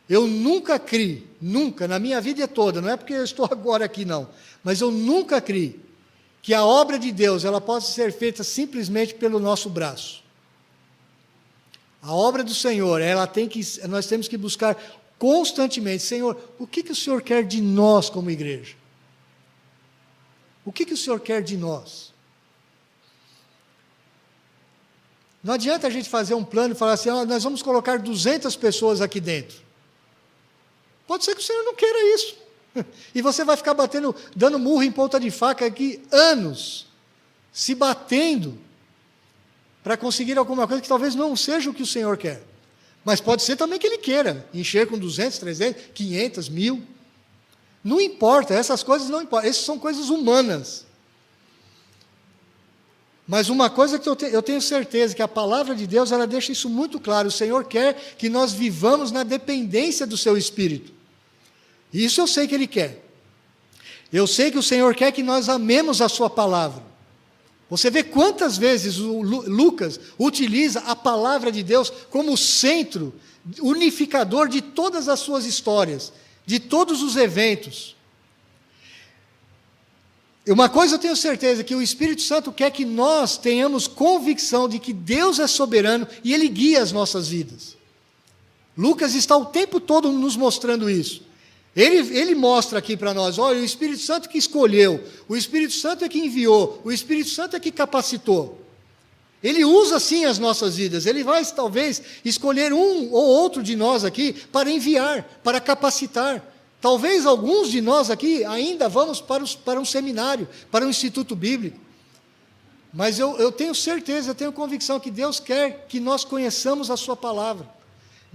Eu nunca criei, nunca, na minha vida toda, não é porque eu estou agora aqui não, mas eu nunca criei que a obra de Deus ela possa ser feita simplesmente pelo nosso braço. A obra do Senhor, nós temos que buscar constantemente, Senhor, o que o Senhor quer de nós como igreja? O que o Senhor quer de nós? Não adianta a gente fazer um plano e falar assim, nós vamos colocar 200 pessoas aqui dentro. Pode ser que o Senhor não queira isso. E você vai ficar dando murro em ponta de faca aqui anos, se batendo, para conseguir alguma coisa que talvez não seja o que o Senhor quer. Mas pode ser também que Ele queira encher com 200, 300, 500, 1000. Não importa, essas coisas não importam, essas são coisas humanas. Mas uma coisa que eu tenho certeza, que a palavra de Deus, ela deixa isso muito claro, o Senhor quer que nós vivamos na dependência do Seu Espírito. Isso eu sei que Ele quer. Eu sei que o Senhor quer que nós amemos a Sua palavra. Você vê quantas vezes o Lucas utiliza a palavra de Deus como centro unificador de todas as suas histórias, de todos os eventos. Uma coisa eu tenho certeza, que o Espírito Santo quer que nós tenhamos convicção de que Deus é soberano e Ele guia as nossas vidas. Lucas está o tempo todo nos mostrando isso. Ele mostra aqui para nós, olha, o Espírito Santo que escolheu, o Espírito Santo é que enviou, o Espírito Santo é que capacitou. Ele usa sim as nossas vidas, Ele vai talvez escolher um ou outro de nós aqui para enviar, para capacitar. Talvez alguns de nós aqui ainda vamos para um seminário, para um instituto bíblico. Mas eu tenho certeza, eu tenho convicção que Deus quer que nós conheçamos a Sua palavra.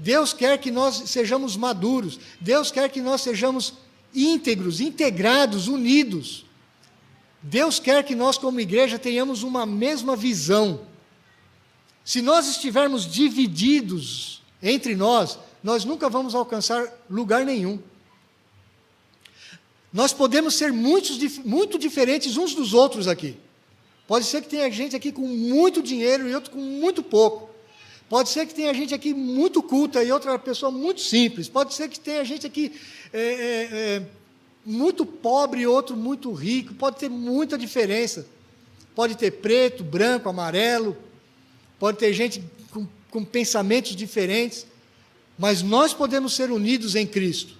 Deus quer que nós sejamos maduros. Deus quer que nós sejamos íntegros, integrados, unidos. Deus quer que nós, como igreja, tenhamos uma mesma visão. Se nós estivermos divididos entre nós, nós nunca vamos alcançar lugar nenhum. Nós podemos ser muito diferentes uns dos outros aqui. Pode ser que tenha gente aqui com muito dinheiro e outro com muito pouco. Pode ser que tenha gente aqui muito culta e outra pessoa muito simples. Pode ser que tenha gente aqui muito pobre e outro muito rico. Pode ter muita diferença. Pode ter preto, branco, amarelo. Pode ter gente com pensamentos diferentes. Mas nós podemos ser unidos em Cristo.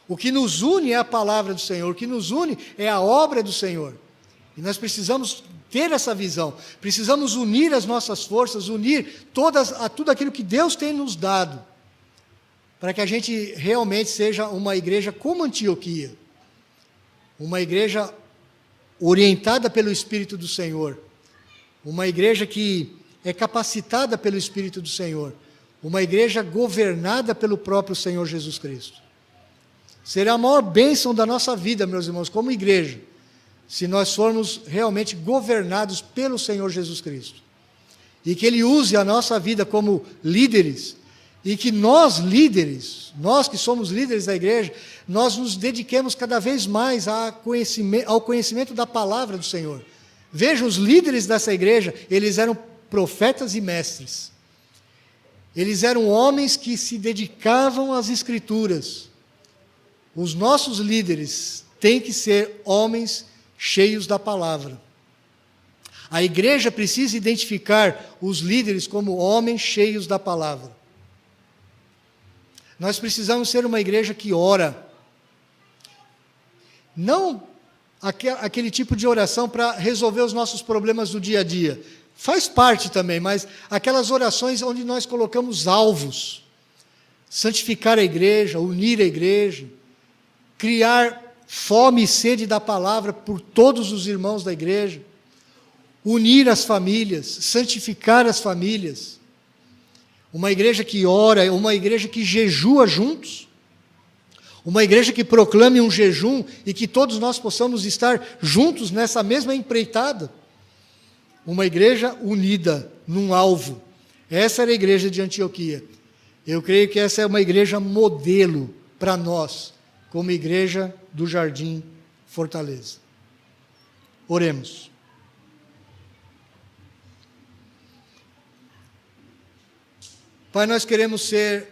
O que nos une é a palavra do Senhor. O que nos une é a obra do Senhor. E nós precisamos ter essa visão. Precisamos unir as nossas forças, unir tudo aquilo que Deus tem nos dado, para que a gente realmente seja uma igreja como Antioquia, uma igreja orientada pelo Espírito do Senhor, uma igreja que é capacitada pelo Espírito do Senhor, uma igreja governada pelo próprio Senhor Jesus Cristo. Será a maior bênção da nossa vida, meus irmãos, como igreja, se nós formos realmente governados pelo Senhor Jesus Cristo. E que Ele use a nossa vida como líderes, e que nós líderes, nós que somos líderes da igreja, nós nos dediquemos cada vez mais ao conhecimento da palavra do Senhor. Vejam, os líderes dessa igreja, eles eram profetas e mestres. Eles eram homens que se dedicavam às Escrituras. Os nossos líderes têm que ser homens cheios da palavra. A igreja precisa identificar os líderes como homens cheios da palavra. Nós precisamos ser uma igreja que ora. Não aquele tipo de oração para resolver os nossos problemas do dia a dia. Faz parte também, mas aquelas orações onde nós colocamos alvos. Santificar a igreja, unir a igreja, criar fome e sede da palavra por todos os irmãos da igreja, unir as famílias, santificar as famílias, uma igreja que ora, uma igreja que jejua juntos, uma igreja que proclame um jejum e que todos nós possamos estar juntos nessa mesma empreitada, uma igreja unida num alvo. Essa era a igreja de Antioquia. Eu creio que essa é uma igreja modelo para nós, como igreja do Jardim Fortaleza. Oremos. Pai, nós queremos ser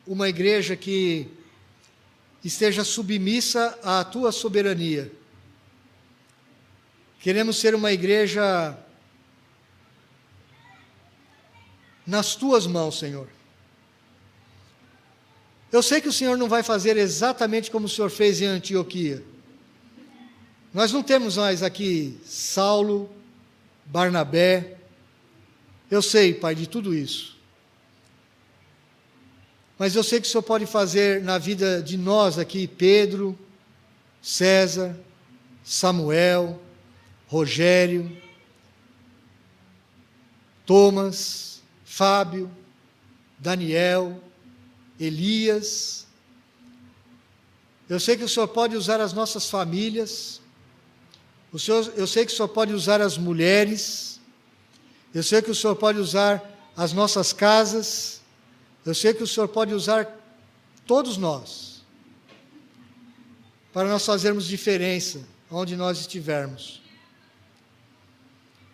uma igreja que esteja submissa à Tua soberania. Queremos ser uma igreja nas Tuas mãos, Senhor. Eu sei que o Senhor não vai fazer exatamente como o Senhor fez em Antioquia. Nós não temos mais aqui Saulo, Barnabé. Eu sei, Pai, de tudo isso. Mas eu sei que o Senhor pode fazer na vida de nós aqui, Pedro, César, Samuel, Rogério, Thomas, Fábio, Daniel, Elias. Eu sei que o Senhor pode usar as nossas famílias. Eu sei que o Senhor pode usar as mulheres. Eu sei que o Senhor pode usar as nossas casas. Eu sei que o Senhor pode usar todos nós para nós fazermos diferença onde nós estivermos.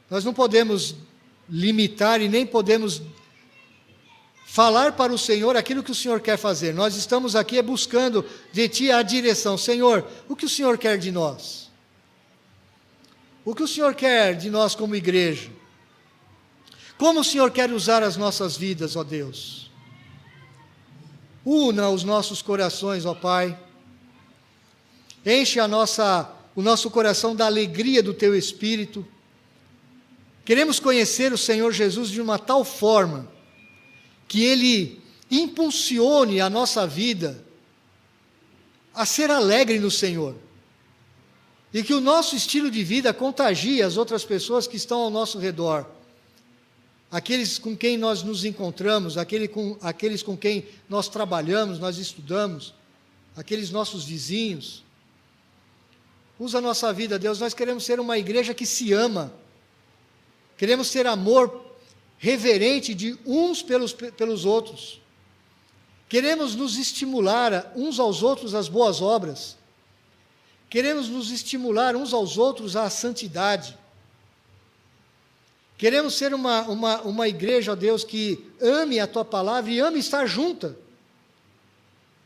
Nós não podemos limitar e nem podemos falar para o Senhor aquilo que o Senhor quer fazer. Nós estamos aqui buscando de Ti a direção. Senhor, o que o Senhor quer de nós? O que o Senhor quer de nós como igreja? Como o Senhor quer usar as nossas vidas, ó Deus? Una os nossos corações, ó Pai. Enche o nosso coração da alegria do Teu Espírito. Queremos conhecer o Senhor Jesus de uma tal forma que Ele impulsione a nossa vida a ser alegre no Senhor. E que o nosso estilo de vida contagie as outras pessoas que estão ao nosso redor. Aqueles com quem nós nos encontramos, aqueles com quem nós trabalhamos, nós estudamos, aqueles nossos vizinhos. Usa a nossa vida, Deus. Nós queremos ser uma igreja que se ama. Queremos ter amor reverente de uns pelos outros. Queremos nos estimular uns aos outros às boas obras. Queremos nos estimular uns aos outros à santidade. Queremos ser uma igreja, ó Deus, que ame a Tua palavra e ame estar junta.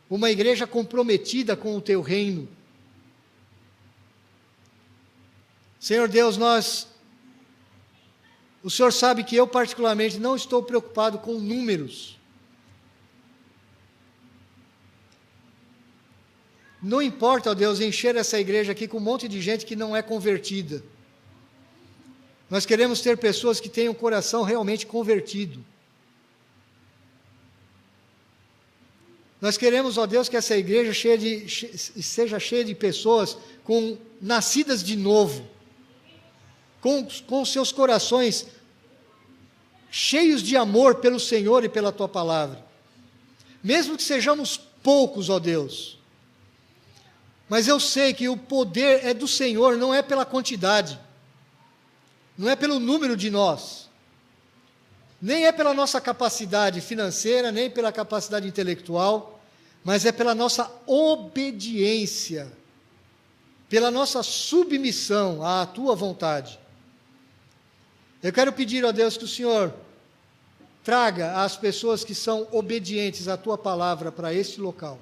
Uma igreja comprometida com o Teu reino. Senhor Deus, o Senhor sabe que eu particularmente não estou preocupado com números. Não importa, ó Deus, encher essa igreja aqui com um monte de gente que não é convertida. Nós queremos ter pessoas que tenham o coração realmente convertido. Nós queremos, ó Deus, que essa igreja seja cheia de pessoas nascidas de novo, com seus corações cheios de amor pelo Senhor e pela Tua palavra. Mesmo que sejamos poucos, ó Deus, mas eu sei que o poder é do Senhor, não é pela quantidade, não é pelo número de nós, nem é pela nossa capacidade financeira, nem pela capacidade intelectual, mas é pela nossa obediência, pela nossa submissão à Tua vontade. Eu quero pedir, ó Deus, que o Senhor traga as pessoas que são obedientes à Tua palavra para este local.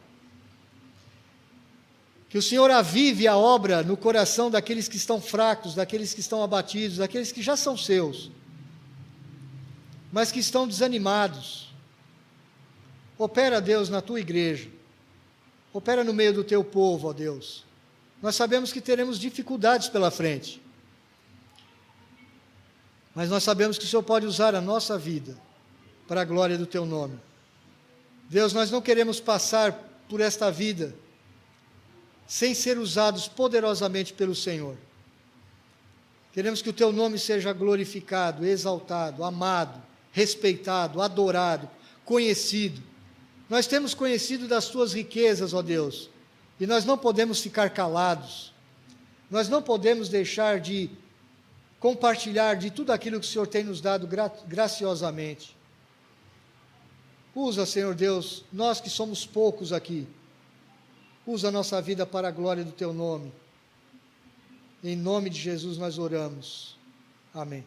Que o Senhor avive a obra no coração daqueles que estão fracos, daqueles que estão abatidos, daqueles que já são seus, mas que estão desanimados. Opera, Deus, na Tua igreja. Opera no meio do Teu povo, ó Deus. Nós sabemos que teremos dificuldades pela frente, mas nós sabemos que o Senhor pode usar a nossa vida para a glória do Teu nome. Deus, nós não queremos passar por esta vida sem ser usados poderosamente pelo Senhor. Queremos que o Teu nome seja glorificado, exaltado, amado, respeitado, adorado, conhecido. Nós temos conhecido das Tuas riquezas, ó Deus, e nós não podemos ficar calados. Nós não podemos deixar de compartilhar de tudo aquilo que o Senhor tem nos dado graciosamente. Usa, Senhor Deus, nós que somos poucos aqui, usa a nossa vida para a glória do Teu nome. Em nome de Jesus nós oramos. Amém.